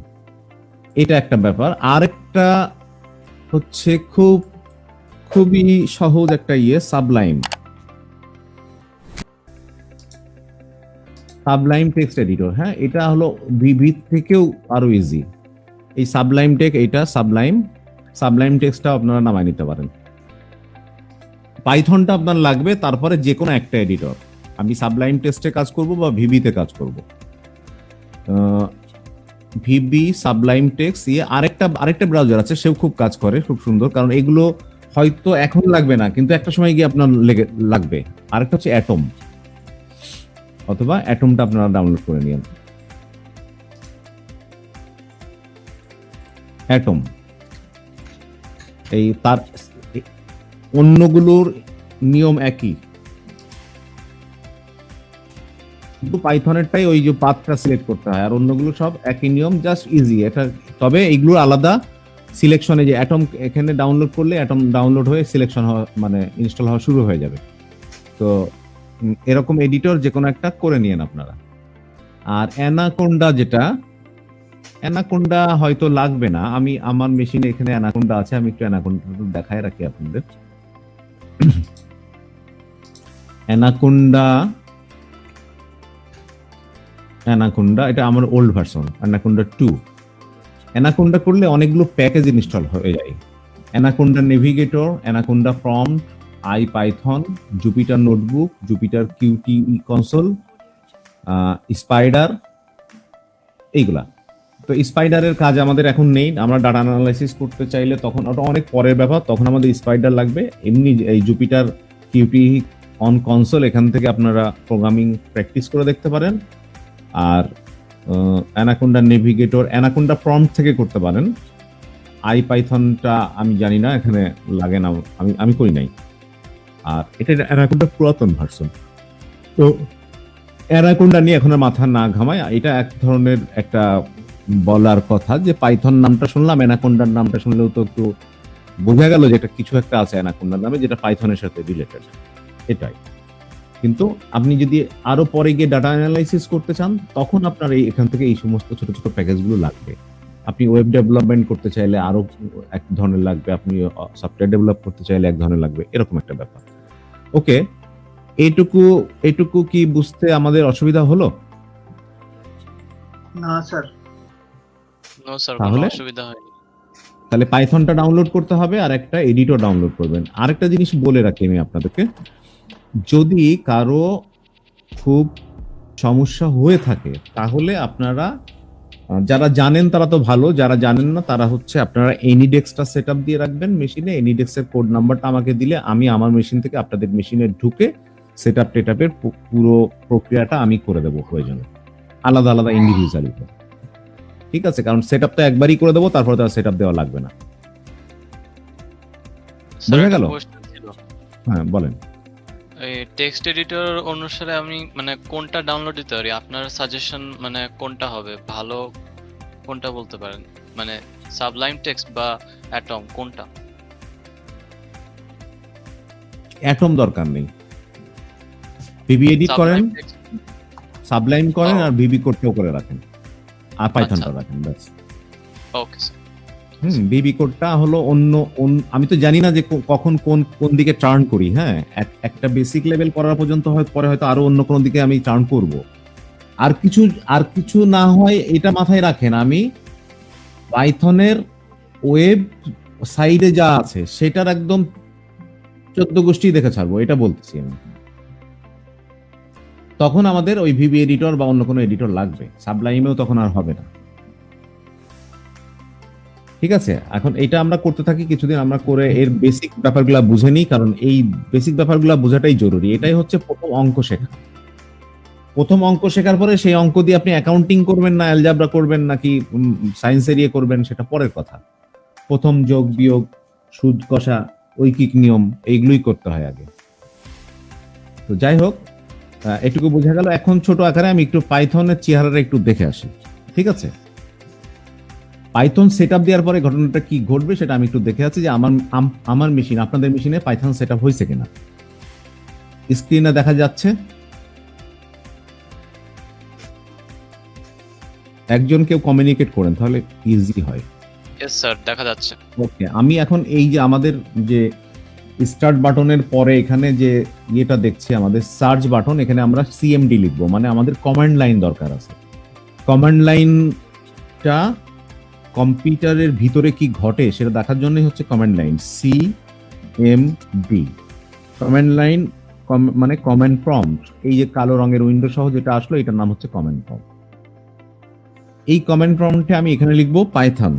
এটা একটা ব্যাপার। আরেকটা হচ্ছে খুবই সহজ একটা সাবলাইম টেক্সট এডিটর। হ্যাঁ, এটা হলো ভিভি থেকেও আরো ইজি। এই সাবলাইম টেক্সটটা আপনারা নামায় নিতে পারেন। পাইথনটা আপনার লাগবে, তারপরে যে কোনো একটা এডিটর। আমি সাবলাইম টেক্সটে কাজ করব বা ভিভিতে কাজ করব। ভিবি, সাবলাইম টেক্সট, আরেকটা ব্রাউজার আছে, সেও খুব কাজ করে, খুব সুন্দর, কারণ এগুলো হয়তো এখন লাগবে না, কিন্তু একটা সময় গিয়ে আপনার লাগবে। আরেকটা হচ্ছে অ্যাটম, অথবা অ্যাটমটা আপনারা ডাউনলোড করে নিন। অ্যাটম এই তার অন্যগুলোর নিয়ম একই, কিন্তু পাইথনেরটাই ওই যে পাথটা সিলেক্ট করতে হয়, আর অন্যগুলো সব একই নিয়ম, জাস্ট ইজি এটা। তবে এইগুলো আলাদা সিলেকশনে, যে অ্যাটম এখানে ডাউনলোড করলে অ্যাটম ডাউনলোড হয়ে সিলেকশন হওয়া, মানে ইনস্টল হওয়া শুরু হয়ে যাবে। তো এরকম এডিটর যে কোনো একটা করে নিয়েন আপনারা। আর অ্যানাকোন্ডা, অ্যানাকোন্ডা হয়তো লাগবে না, আমি আমার মেশিনে এখানে অ্যানাকোন্ডা আছে, আমি একটু অ্যানাকোন্ডা দেখায় রাখি আপনাদের। অ্যানাকোন্ডা এটা আমার ওল্ড ভার্সন, অ্যানাকোন্ডা 2। অ্যানাকোন্ডা করলে অনেকগুলো প্যাকেজ ইনস্টল হয়ে যায়। Anaconda Navigator, Anaconda prompt, IPython, Jupyter notebook, Jupyter Qt console, Spyder, এইগুলা। তো স্পাইডারের কাজ আমাদের এখন নেই, আমরা ডাটা অ্যানালাইসিস করতে চাইলে তখন ওটা অনেক পরের ব্যাপার, তখন আমাদের স্পাইডার লাগবে। এমনি এই জুপিটার কিউটি অন কনসোল, এখান থেকে আপনারা প্রোগ্রামিং প্র্যাকটিস করে দেখতে পারেন। আর অ্যানাকোন্ডা নেভিগেটর, অ্যানাকোন্ডা প্রম্পট থেকে করতে পারেন। আইপাইথনটা আমি জানি না, এখানে লাগে না, আমি করি নাই। আর এটা অ্যানাকোন্ডা পুরাতন ভার্সন, তো অ্যানাকোন্ডা নিয়ে এখন আর মাথা না ঘামায়। এটা এক ধরনের একটা বলার কথা যে পাইথন নামটা শুনলাম, অ্যানাকোন্ডার নামটা শুনলেও তো একটু বোঝা গেল যে এটা কিছু একটা আছে অ্যানাকোন্ডার নামে, যেটা পাইথনের সাথে রিলেটেড, এটাই। কিন্তু আপনি যদি আরো পরে গিয়ে ডাটা অ্যানালাইসিস করতে চান, তখন আপনার এখান থেকে এই সমস্ত ছোট ছোট প্যাকেজগুলো লাগবে। আপনি ওয়েব ডেভেলপমেন্ট করতে চাইলে আরো এক ধরনের লাগবে, আপনি সফটওয়্যার ডেভেলপ করতে চাইলে এক ধরনের লাগবে, এরকম একটা ব্যাপার। ওকে, এইটুকু কি বুঝতে আমাদের অসুবিধা হলো? না স্যার। নো স্যার, কোনো তাহলে অসুবিধা হয়নি। তাহলে পাইথনটা ডাউনলোড করতে হবে, আর একটা এডিটর ডাউনলোড করবেন। আরেকটা জিনিস বলে রাখি আমি আপনাদেরকে, যদি কারো খুব সমস্যা হয়ে থাকে, তাহলে আপনারা যারা জানেন তারা তো ভালো, যারা জানেন না তারা হচ্ছে আপনারা এনিডেক্সটা সেট আপ দিয়ে রাখবেন মেশিনে। এনিডেক্সের কোড নাম্বারটা আমাকে দিলে আমি আমার মেশিন থেকে আপনাদের মেশিনে ঢুকে সেট আপ টেটআপের পুরো প্রক্রিয়াটা আমি করে দেবো, প্রয়োজনে আলাদা আলাদা ইন্ডিভিজুয়ালি। ঠিক আছে, কারণ সেট আপটা একবারই করে দেবো, তারপরে তার সেট আপ দেওয়া লাগবে না। স্যার, বোঝা একটা গেল? কোশ্চেন ছিল। হ্যাঁ বলেন। এই টেক্সট এডিটর অনুসারে আমি মানে কোনটা ডাউনলোড দিতে পারি? আপনার সাজেশন মানে কোনটা হবে ভালো, কোনটা বলতে পারেন? মানে সাবলাইম টেক্সট বা অ্যাটম, কোনটা? অ্যাটম দরকার নেই, ভিবি এডিট করেন, সাবলাইম টেক্সট। সাবলাইম করেন, ও। আর ভিবি করতেও করে রাখেন, আর পাইথনটা আচ্ছা। রাখেন, ব্যাস। Okay sir. ভিবি কোডটা হলো আমি তো জানি না যে কখন কোন দিকে টার্ন করি। হ্যাঁ, একটা বেসিক লেভেল করার পর্যন্ত পরে হয়তো আরো অন্য কোনো দিকে আমি টার্ন করব। আর কিছু না হয় এটা মাথায় রাখেন, আমি পাইথনের ওয়েব সাইডে যা আছে সেটার একদম 14 গোষ্ঠী দেখে ছাড়বো, এটা বলতেছি আমি। তখন আমাদের ওই ভিবি এডিটর বা অন্য কোনো এডিটর লাগবে, সাবলাইমেও তখন আর হবে না। ঠিক আছে, এখন এটা আমরা করতে থাকি কিছুদিন, আমরা করে এর বেসিক ব্যাপারগুলো বুঝে নিই, কারণ এই বেসিক ব্যাপারগুলো বোঝাটাই জরুরি। এটাই হচ্ছে প্রথম অঙ্ক শেখা। প্রথম অঙ্ক শেখার পরে সেই অঙ্ক দিয়ে আপনি অ্যাকাউন্টিং করবেন না অ্যালজাবরা করবেন নাকি সায়েন্স এরিয়া করবেন, সেটা পরের কথা। প্রথম যোগ বিয়োগ, সুদ কষা, ঐকিক নিয়ম, এইগুলোই করতে হয় আগে। তো যাই হোক, এটুকু বোঝা গেল। এখন ছোট আকারে আমি একটু পাইথনের চেহারাটা একটু দেখে আসি, ঠিক আছে? পাইথন সেট আপ দেওয়ার পরে ঘটনাটা কি ঘটবে সেটা আমি একটু দেখে আছি, যে আমার মেশিন আপনাদের মেশিনে পাইথন সেট আপ হয়েছে কিনা। স্ক্রিনে দেখা যাচ্ছে, একজন কেউ কমিউনিকেট করেন তাহলে ইজি হয়। ইয়েস স্যার, দেখা যাচ্ছে। ওকে, আমি এখন এই যে আমাদের যে স্টার্ট বাটনের পরে এখানে যে ইয়েটা দেখছি, আমাদের সার্চ বাটন, এখানে আমরা সিএমডি লিখবো, মানে আমাদের কমান্ড লাইন দরকার আছে। কমান্ড লাইনটা কম্পিউটারের ভিতরে কি ঘটে সেটা দেখার জন্যই হচ্ছে command line, CMD. Command line মানে কমান্ড প্রম্পট, এই যে কালো রঙের উইন্ডো সহ যেটা আসলো, এটার নাম হচ্ছে কমান্ড প্রম্পট। এই কমান্ড প্রম্পটে আমি এখানে লিখবো পাইথন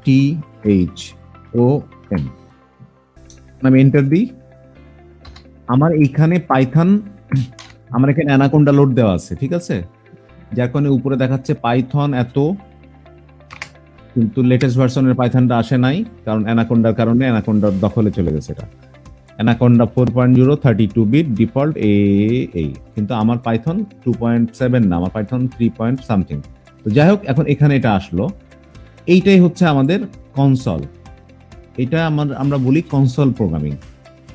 PYTHON, আমি এন্টার দিই। আমার এইখানে পাইথন, আমার এখানে অ্যানাকোন্ডা লোড দেওয়া আছে, ঠিক আছে, যার কারণে উপরে দেখাচ্ছে পাইথন এত, কিন্তু লেটেস্ট ভার্সনের পাইথনটা আসে নাই, কারণ অ্যানাকোন্ডার কারণে অ্যানাকোন্ডার দখলে চলে গেছে এটা। অ্যানাকোন্ডা 4.0 32 বিট ডিফল্ট এই, কিন্তু আমার পাইথন 2.7 না, আমার পাইথন 3 সামথিং। তো যাই হোক, এখন এখানে এটা আসলো, এইটাই হচ্ছে আমাদের কনসোল। এটা আমরা বলি কনসোল প্রোগ্রামিং,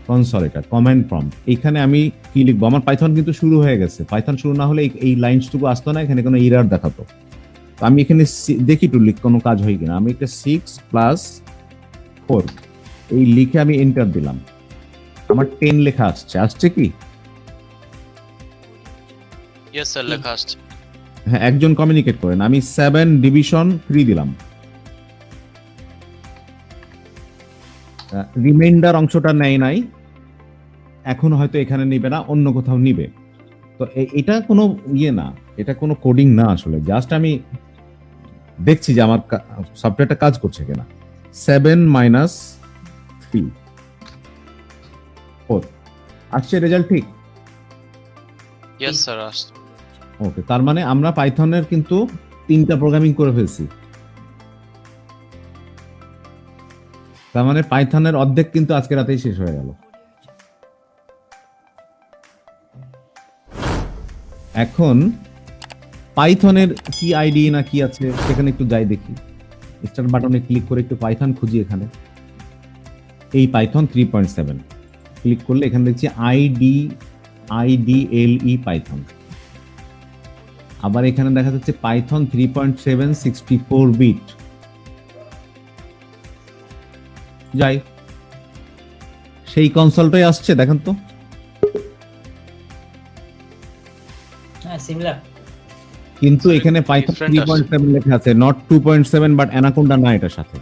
কনসোল, এটা কমান্ড প্রম্পট। এখানে আমি কি লিখবো, আমার পাইথন কিন্তু শুরু হয়ে গেছে, পাইথন শুরু না হলে এই লাইনসটুকু আসতো না, এখানে কোনো এরর দেখাতো। তো আমি এখানে দেখি টু লিখ কোনো কাজ হয় কিনা, আমি একটা 6+4 এই লিখে আমি এন্টার দিলাম, আমার 10 লেখা আসছে কি? ইয়েস স্যার, লেখা আসছে। হ্যাঁ, একজন কমিউনিকেট করেন, আমি 7 ডিভিশন 3 দিলাম, রিমাইন্ডার অংশটা নেয় নাই, এখন হয়তো এখানে নিবে না, অন্য কোথাও নিবে। তো এটা কোনো ইয়ে না, এটা কোনো কোডিং না, আসলে জাস্ট আমি দেখছি যে আমার সফটওয়্যারটা কাজ করছে কিনা। 7 - 3 4 আসছে রেজাল্ট, ঠিক? ইয়েস স্যার, আসছে। ওকে, তার মানে আমরা পাইথনের কিন্তু 3টা প্রোগ্রামিং করে ফেলছি, তার মানে পাইথনের অর্ধেক কিন্তু আজকে রাতেই শেষ হয়ে গেল। এখন পাইথনের কি আইডি না কি আছে সেখানে একটু যাই দেখি, স্টার্ট বাটনে ক্লিক করে একটু পাইথন খুঁজি, এখানে এই পাইথন 3.7 ক্লিক করলে এখানে দেখছি IDLE পাইথন। আবার এখানে দেখা যাচ্ছে পাইথন 3.7 64 বিট। যাই, সেই কনসোলটাই আসছে, দেখেন তো। হ্যাঁ, সিমিলার। কিন্তু এখানে পাইথন Different 3.7 লেখা আছে, নট 2.7, বাট অ্যানাকোন্ডা না এটার সাথে,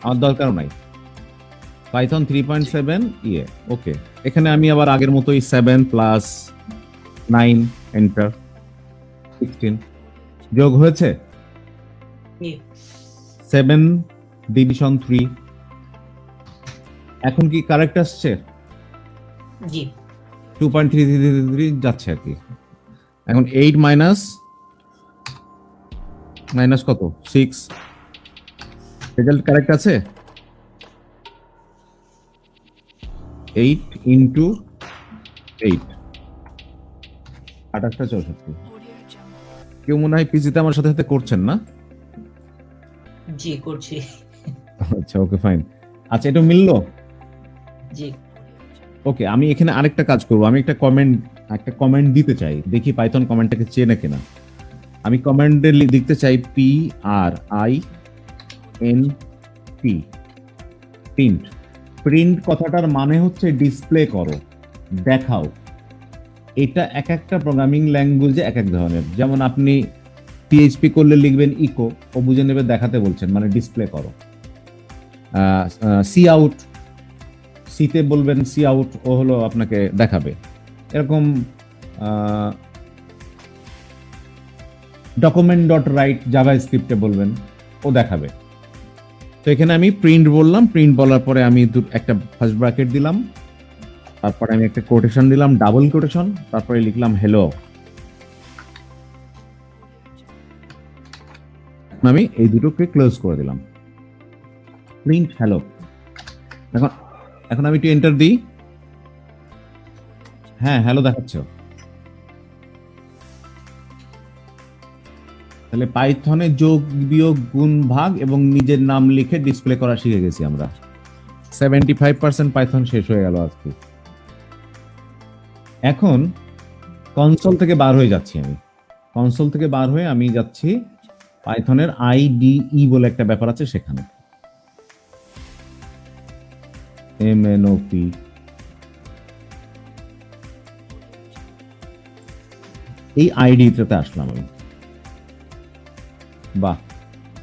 আমার দরকার নাই। পাইথন 3.7 ওকে। এখানে আমি আবার আগের মতোই 7 + 9 এন্টার, 16 যোগ হয়েছে, 7 ডিভিশন 3। এখন কি কারেক্ট আসছে? জি, 2.333 যাচ্ছে আর কি। এখন 8 মাইনাস কত, 6, রেজাল্ট কারেক্ট আছে। 8 × 8 2864। কেউ মনে হয় পিজিতে আমার সাথে সাথে করছেন না? জি করছি। আচ্ছা, ওকে, ফাইন। আচ্ছা, এটা মিললো। জি, ওকে, আমি এখানে আরেকটা কাজ করব, আমি একটা কমেন্ট দিতে চাই, দেখি পাইথন কমেন্টটাকে চেনে কিনা। আমি কমেন্টে লিখতে চাই PRINT। প্রিন্ট, প্রিন্ট কথাটার মানে হচ্ছে ডিসপ্লে করো, দেখাও। এটা এক একটা প্রোগ্রামিং ল্যাঙ্গুয়েজে এক এক ধরনের। যেমন আপনি PHP করলে লিখবেন ইকো, ও বুঝে নেবে দেখাতে বলছেন, মানে ডিসপ্লে করো। সি আউট, সিতে বলবেন সি আউট, ও হলো আপনাকে দেখাবে। এরকম document.write জাভা স্ক্রিপ্টে বলবেন, ও দেখাবে। তো এখানে আমি প্রিন্ট বললাম, প্রিন্ট বলার পরে আমি একটা ফার্স্ট ব্র্যাকেট দিলাম, তারপরে আমি একটা কোটেশন দিলাম, ডাবল কোটেশন, তারপরে লিখলাম হ্যালো। আমি এই দুটোকে ক্লোজ করে দিলাম, প্রিন্ট হ্যালো। এখন আমি একটু এন্টার দিই, হ্যাঁ হ্যালো দেখাচ্ছে। তাহলে পাইথনে যোগ, বিয়োগ, গুণ, ভাগ এবং নিজের নাম লিখে ডিসপ্লে করা শিখে গেছি আমরা। 75% পাইথন শেষ হয়ে গেল আজকে। এখন কনসোল থেকে বার হয়ে যাচ্ছি, আমি যাচ্ছি পাইথনের IDE বলে একটা ব্যাপার আছে সেখানে, MNOP। এই IDE-তে আসলাম আমি। বাহ,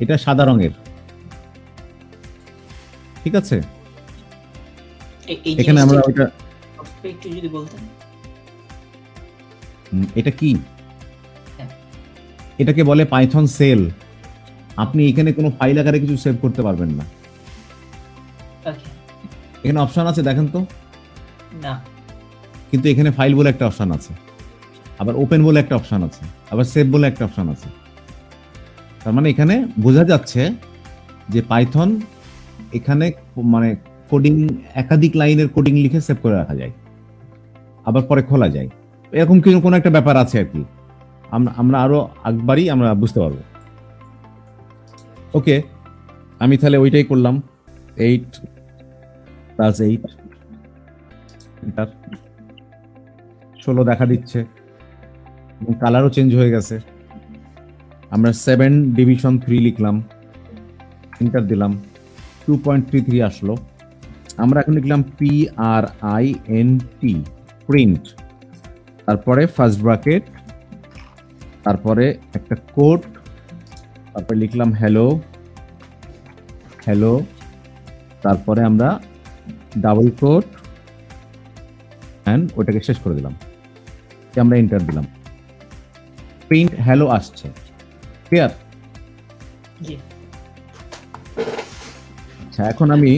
এটা সাদা রঙের, ঠিক আছে। এখানে আমরা ওইটা, একটু যদি বলতেন। এটা কি? হ্যাঁ। এটাকে বলে পাইথন সেল। আপনি এখানে কোনো ফাইল আকারে কিছু সেভ করতে পারবেন না। ওকে। এখানে অপশন আছে দেখেন তো, না। কিন্তু এখানে ফাইল বলে একটা অপশন আছে, আবার ওপেন বলে একটা অপশন আছে, আবার সেভ বলে একটা অপশন আছে। তার মানে এখানে বোঝা যাচ্ছে যে পাইথন এখানে মানে কোডিং, একাধিক লাইনের কোডিং লিখে সেভ করে রাখা যায়, আবার পরে খোলা যায়। এরকম কিছু কোনো একটা ব্যাপার আছে আর কি। আমরা আরো একবারই আমরা বুঝতে পারবো। ওকে, আমি তাহলে ওইটাই করলাম, 8 + 8 এন্টার। 16 দেখা দিচ্ছে এবং কালারও চেঞ্জ হয়ে গেছে। আমরা 7 ডিভিশন 3 লিখলাম, এন্টার দিলাম, 2.33 আসলো। আমরা এখন লিখলাম PRINT, প্রিন্ট, তারপরে ফার্স্ট ব্র্যাকেট, তারপরে একটা কোড, তারপরে লিখলাম হ্যালো হ্যালো, তারপরে আমরা ডাবল কোড এন্ড ওটাকে শেষ করে দিলাম, আমরা এন্টার দিলাম। প্রিন্ট হ্যালো আসছে, ক্লিয়ার? জি। আচ্ছা, এখন আমি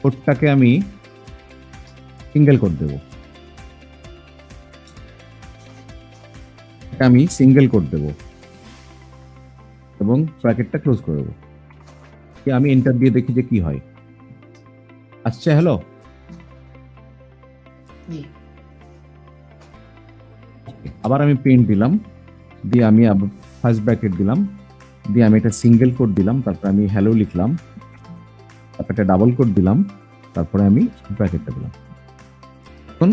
কোডটাকে আমি সিঙ্গেল কোড দেব। আমি সিঙ্গেল কোড দেব এবং ব্র্যাকেটটা ক্লোজ করে দেবো। আমি এন্টার দিয়ে দেখি যে কি হয়। আসছে হ্যালো। জি। আবার আমি প্রিন্ট দিলাম, দিয়ে আমি ফার্স্ট ব্র্যাকেট দিলাম, দিয়ে আমি একটা সিঙ্গেল কোড দিলাম, তারপর আমি হ্যালো লিখলাম, তারপর একটা ডাবল কোড দিলাম, তারপরে আমি ব্র্যাকেটটা দিলাম। এখন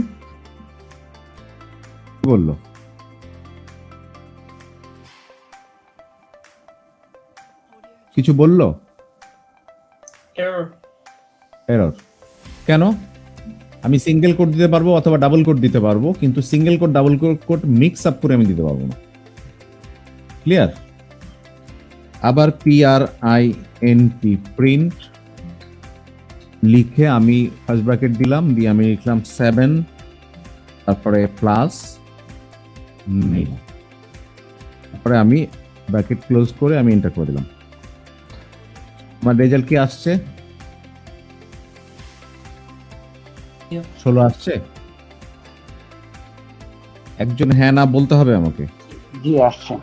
কি বললো? কিছু বললো? এরর। এরর কেন? আমি সিঙ্গেল কোড দিতে পারবো অথবা ডাবল কোড দিতে পারবো, কিন্তু single quote double code mix up করে আমি দিতে পারবো না। ক্লিয়ার? আবার PRINT, প্রিন্ট লিখে আমি ফার্স্ট ব্র্যাকেট দিলাম, দিয়ে আমি লিখলাম 7, তারপরে প্লাস 9, তারপরে আমি ব্র্যাকেট ক্লোজ করে আমি এন্টার করে দিলাম। আমার রেজাল্ট কি আসছে? 16 আসছে। একজন হ্যাঁ না বলতে হবে আমাকে। জি আসছে।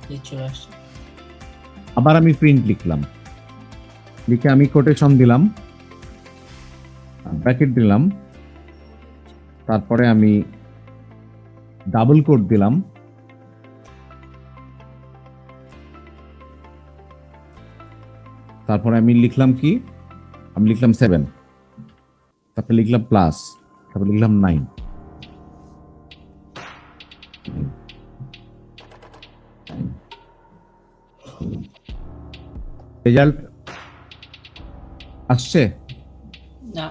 জি, চলে আসছে। আবার আমি প্রিন্ট লিখলাম, লিখে আমি কোটেশন দিলাম, ব্র্যাকেট দিলাম, তারপরে আমি ডাবল কোট দিলাম, তারপরে আমি লিখলাম কি, আমি লিখলাম 7, তারপরে লিখলাম প্লাস, তারপরে লিখলাম 9। রেজাল্ট আসছে? না,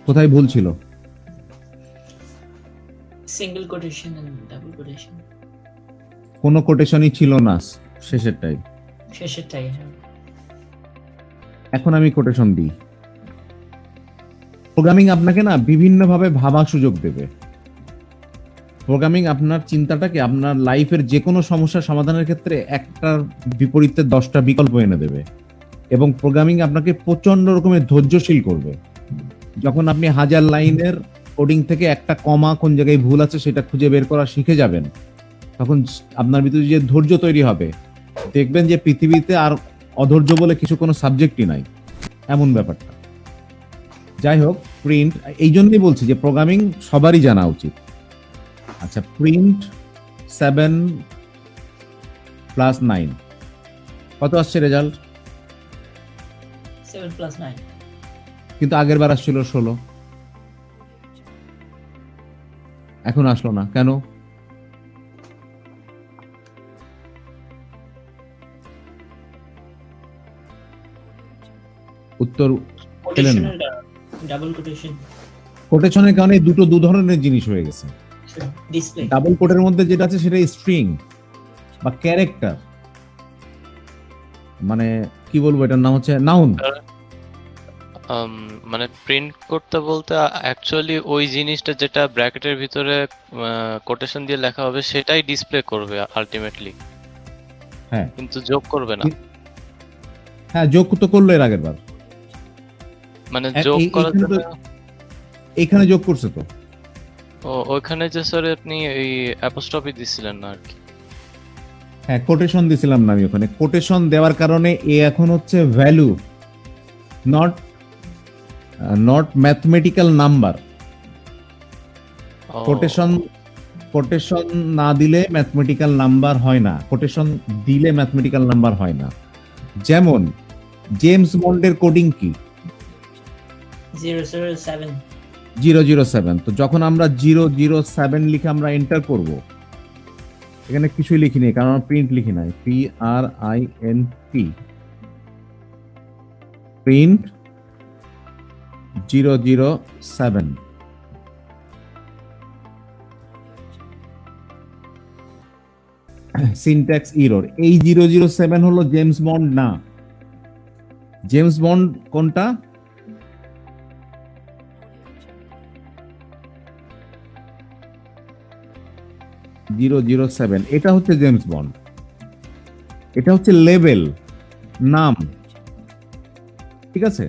কোথায় ভুল ছিল? Single quotation and double quotation. কোনো কোটেশনই ছিল না শেষেরটাই। শেষেরটাই। এখন আমি কোটেশন দিই। প্রোগ্রামিং আপনাকে না বিভিন্নভাবে ভাবার সুযোগ দেবে। প্রোগ্রামিং আপনার চিন্তাটাকে আপনার লাইফের যে কোনো সমস্যার সমাধানের ক্ষেত্রে একটার বিপরীতে 10টা বিকল্প এনে দেবে, এবং প্রোগ্রামিং আপনাকে প্রচন্ড রকমের ধৈর্যশীল করবে। যখন আপনি 1000 লাইনের কোডিং থেকে একটা কমা কোন জায়গায় ভুল আছে সেটা খুঁজে বের করা শিখে যাবেন, তখন আপনার ভিতরে যে ধৈর্য তৈরি হবে, দেখবেন যে পৃথিবীতে আর অধৈর্য বলে কিছু কোনো সাবজেক্টই নাই, এমন ব্যাপারটা। যাই হোক, প্রিন্ট এই জন্যই বলছি যে প্রোগ্রামিং সবারই জানা উচিত। আচ্ছা, প্রিন্ট 7 + 9 কত আসছে রেজাল্ট? 7 + 9। কিন্তু আগের বার আসছিল 16, এখন আসলো না কেন? উত্তর পেলেন না। Double quotation. কোটেশনের কারণে দু ধরনের জিনিস হয়ে গেছে। ডিসপ্লে। ডাবল কোটের মধ্যে যেটা আছে সেটা স্ট্রিং বা ক্যারেক্টার, মানে কি বলবো, এটার নাম হচ্ছে নাউন। মানে প্রিন্ট করতে বলতে অ্যাকচুয়ালি ওই জিনিসটা যেটা ব্র্যাকেটের ভিতরে কোটেশন দিয়ে লেখা হবে সেটাই ডিসপ্লে করবে আলটিমেটলি, হ্যাঁ কিন্তু যোগ করবে না। হ্যাঁ, যোগ তো করলো এর আগের বার। মানে যোগ করার এইখানে জন্য এইখানে যোগ করছে তো। ওইখানে যে স্যার আপনি এই অ্যাপোস্ট্রফি দিছিলেন না আর কি। হ্যাঁ, কোটেশন দিছিলাম না আমি ওখানে। কোটেশন দেওয়ার কারণে এ এখন হচ্ছে ভ্যালু, নট ম্যাথমেটিক্যাল নাম্বার। ও, কোটেশন না দিলে ম্যাথমেটিক্যাল নাম্বার হয় না, কোটেশন দিলে ম্যাথমেটিক্যাল নাম্বার হয় না। যেমন জেমস বন্ডের কোডিং কি? 007। 007। তো যখন আমরা 007 লিখে আমরা এন্টার করব, এখানে কিছুই লিখিনি কারণ আমরা প্রিন্ট লিখি নাই, PRINT, প্রিন্ট 007। Syntax error. এই 007 হলো জেমস বন্ড না। জেমস বন্ড কোনটা? .007 এটা হচ্ছে জেমস বন্ড। এটা হচ্ছে লেভেল, নাম। ঠিক আছে,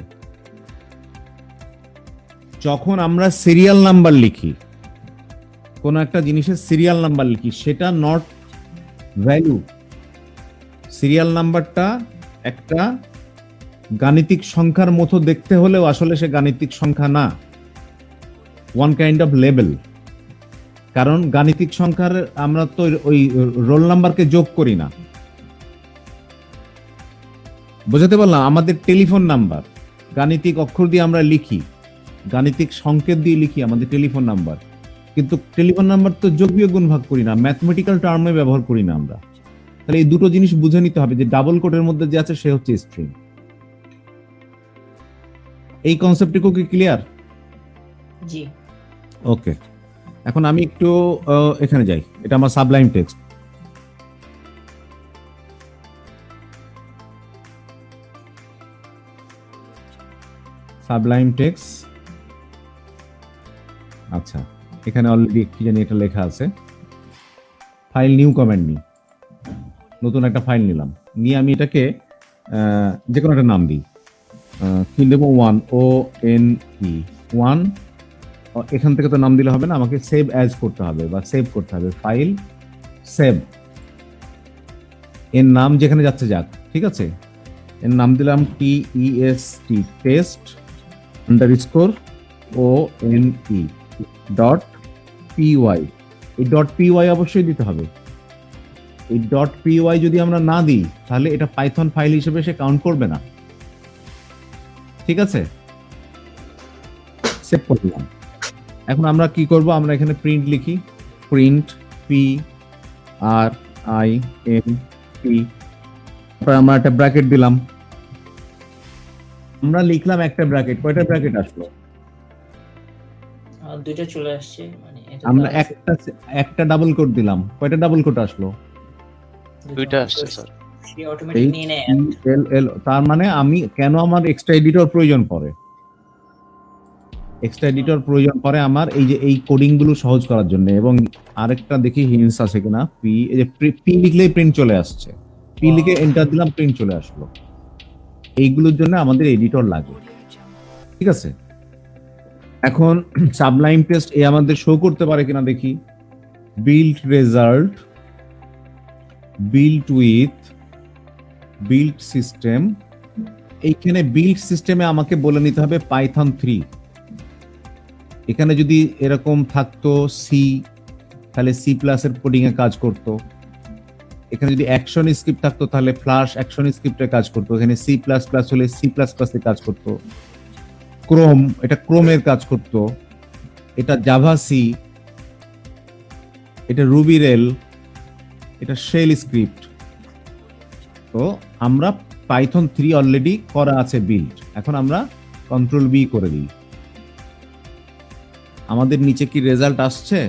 যখন আমরা সিরিয়াল নাম্বার লিখি, কোন একটা জিনিসের সিরিয়াল নাম্বার লিখি, সেটা নট ভ্যালু। সিরিয়াল নাম্বারটা একটা গাণিতিক সংখ্যার মতো দেখতে হলেও আসলে সে গাণিতিক সংখ্যা না, ওয়ান কাইন্ড অফ লেভেল। কারণ গাণিতিক সংখ্যার আমরা তো ওই রোল নাম্বারকে যোগ করি না। বোঝাতে পারলাম? আমাদের টেলিফোন নাম্বার গাণিতিক অক্ষর দিয়ে আমরা লিখি, গাণিতিক সংকেত দিয়ে লিখি আমাদের টেলিফোন নাম্বার, কিন্তু টেলিফোন নাম্বার তো যোগ বিয়োগ গুণ ভাগ করি না, ম্যাথমেটিক্যাল টার্মে ব্যবহার করি না আমরা। তাহলে এই দুটো জিনিস বুঝে নিতে হবে যে ডাবল কোটের মধ্যে যে আছে সে হচ্ছে স্ট্রিং। এই কনসেপ্টটুকু কি ক্লিয়ার? জি। ওকে, এখন আমি একটু এখানে যাই। এটা আমার সাবলাইম টেক্সট। Sublime text. আচ্ছা, এখানে অলরেডি কি জানি এটা লেখা আছে। ফাইল নিউ কমেন্ট নি, নতুন একটা ফাইল নিলাম, নিয়ে আমি এটাকে যে কোনো একটা নাম দিই। কি দেবো? ONE। এখান থেকে তো নাম দিলে হবে না, আমাকে সেভ অ্যাজ করতে হবে বা সেভ করতে হবে। ফাইল সেভ, এর নাম যেখানে যাচ্ছে যাক। ঠিক আছে, এর নাম দিলাম TEST, test underscore ONE dot PY। এই ডট PY অবশ্যই দিতে হবে। এই ডট PY যদি আমরা না দিই তাহলে এটা পাইথন ফাইল হিসেবে সে কাউন্ট করবে না। ঠিক আছে, সেভ করে দিলাম। এখন আমরা কি করব? আমরা এখানে প্রিন্ট লিখি, প্রিন্ট PRINT। তারপর আমরা একটা ব্র্যাকেট দিলাম। আমরা লিখলাম একটা ব্র্যাকেট, কয়টা ব্র্যাকেট আসলো? দুইটা চলে আসছে, মানে এটা আমরা একটা ডাবল কোট দিলাম, কয়টা ডাবল কোট আসলো? দুইটা আসছে স্যার। সে অটোমেটিক নিয়ে নেয়। HTML। তার মানে আমি কেন আমার এক্সট্রা এডিটর প্রয়োজন পড়ে? এক্সট্রা এডিটর প্রয়োজন পড়ে আমার এই যে এই কোডিং গুলো সহজ করার জন্য। এবং আরেকটা দেখি হিন্টস আছে কিনা। এই যে পি লিখলেই প্রিন্ট চলে আসছে, পি লিখে এন্টার দিলাম, প্রিন্ট চলে আসলো। এইগুলোর জন্য আমাদের এডিটর লাগে। ঠিক আছে, এখন সাবলাইম টেক্সট এ আমাদের শো করতে পারে কিনা দেখি। Build result, build with, build system. এইখানে বিল্ড সিস্টেমে আমাকে বলে নিতে হবে পাইথন 3। এখানে যদি এরকম থাকতো সি, তাহলে সি প্লাস এর কোডিং এ কাজ করতো। এখানে যদি অ্যাকশন স্ক্রিপ্ট থাকতো তাহলে ফ্লাশ অ্যাকশন স্ক্রিপ্টে কাজ করতো। এখানে সি প্লাস প্লাস হলে সি প্লাস প্লাস এ কাজ করতো। ক্রোম, এটা ক্রোমের কাজ করতো। এটা জাভা সি, এটা রুবি রেল, এটা শেল স্ক্রিপ্ট। তো আমরা পাইথন 3 অলরেডি করা আছে বিল্ড। এখন আমরা কন্ট্রোল বি করে দিই। আমাদের নিচে কি রেজাল্ট আসছে?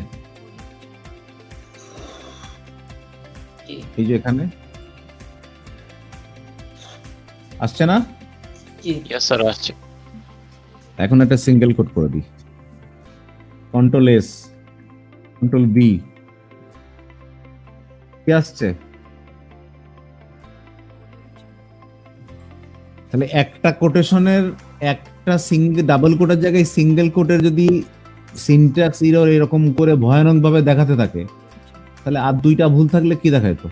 এই যে এখানে আসছে না? জি। ইয়েস স্যার, আসছে। এখন একটা সিঙ্গেল কোট করে দিই, কন্ট্রোল এস, কন্ট্রোল বি, কি আসছে? তাহলে একটা কোটেশনের একটা সিঙ্গেল ডাবল কোটের জায়গায় সিঙ্গেল কোটের যদি সিনট্যাক্স এরর এরকম করে ভয়ানক ভাবে দেখাতে থাকে, তাহলে আর দুইটা ভুল থাকলে কি দেখাইতো?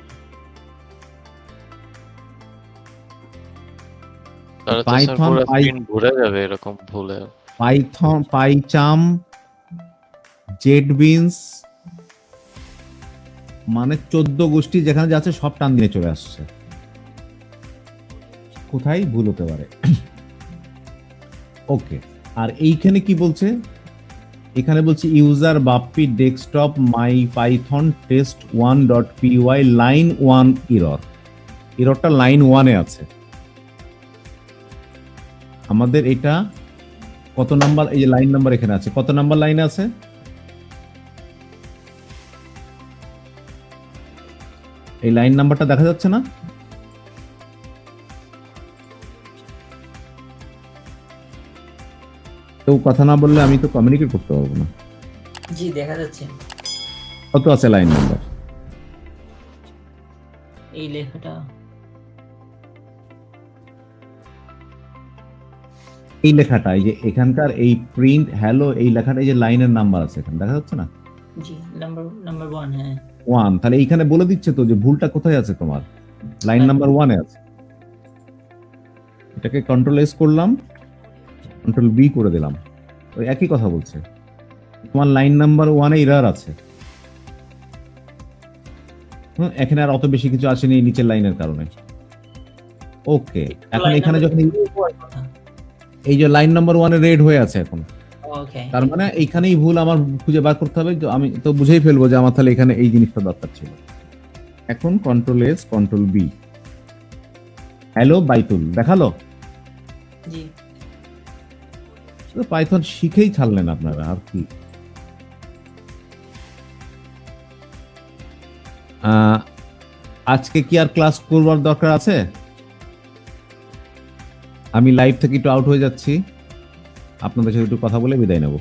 তাহলে তো স্যার পাইথন পুরো স্ক্রিন ঘুরে যাবে এরকম ভুলে। পাইথন, পাইচাম, জেটবিনস মানে 14 গোষ্ঠী যেখানে যাচ্ছে সব টান দিয়ে চলে আসছে। কোথায় ভুল হতে পারে? ওকে, আর এইখানে কি বলছে? এখানে বলছে user Bappi desktop my Python test 1.py line 1 error. এররটা লাইন 1 এ আছে। আমাদের এটা কত নাম্বার? এই যে লাইন নাম্বার এখানে আছে, কত নাম্বার লাইনে আছে? এই লাইন নাম্বারটা দেখা যাচ্ছে না? কেউ কথা না বললে আমি তো কমিউনিকেট করতে পারবো না। জি দেখা যাচ্ছে কত আছে লাইন নাম্বার? এই লেখাটা। এই লেখাটা, এই যে এখানকার এই প্রিন্ট হ্যালো এই লেখাটা, এই যে লাইনের নাম্বার আছে এখানে দেখা যাচ্ছে না? G number 1। হ্যাঁ 1। তাহলে এইখানে বলে দিচ্ছে তো যে ভুলটা কোথায় আছে তোমার, লাইন নাম্বার 1 এ আছে। এটাকে কন্ট্রোল এস করলাম, কন্ট্রোল বি করে দিলাম, ওই একই কথা বলছে। তোমার লাইন নাম্বার 1 এ এরর আছে। এখানে আর অত বেশি কিছু আসেনি এই নিচের লাইনের কারণে। ওকে, এখন এখানে যখন এই যে লাইন নাম্বার 1 এ রেড হয়ে আছে এখন, ওকে তার মানে এইখানেই ভুল আমার খুঁজে বার করতে হবে। তো আমি তো বুঝেই ফেলবো যে আমার তাহলে এখানে এই জিনিসটা দরকার ছিল। এখন control S, control B, hello বাইতুল দেখালো। জি পাইথন শিখেই ছাড়লেন আপনারা, আর কি। আজকে কি আর ক্লাস করবার দরকার আছে? আমি লাইভ থেকে একটু আউট হয়ে যাচ্ছি, আপনাদের সাথে একটু কথা বলে বিদায় নেব।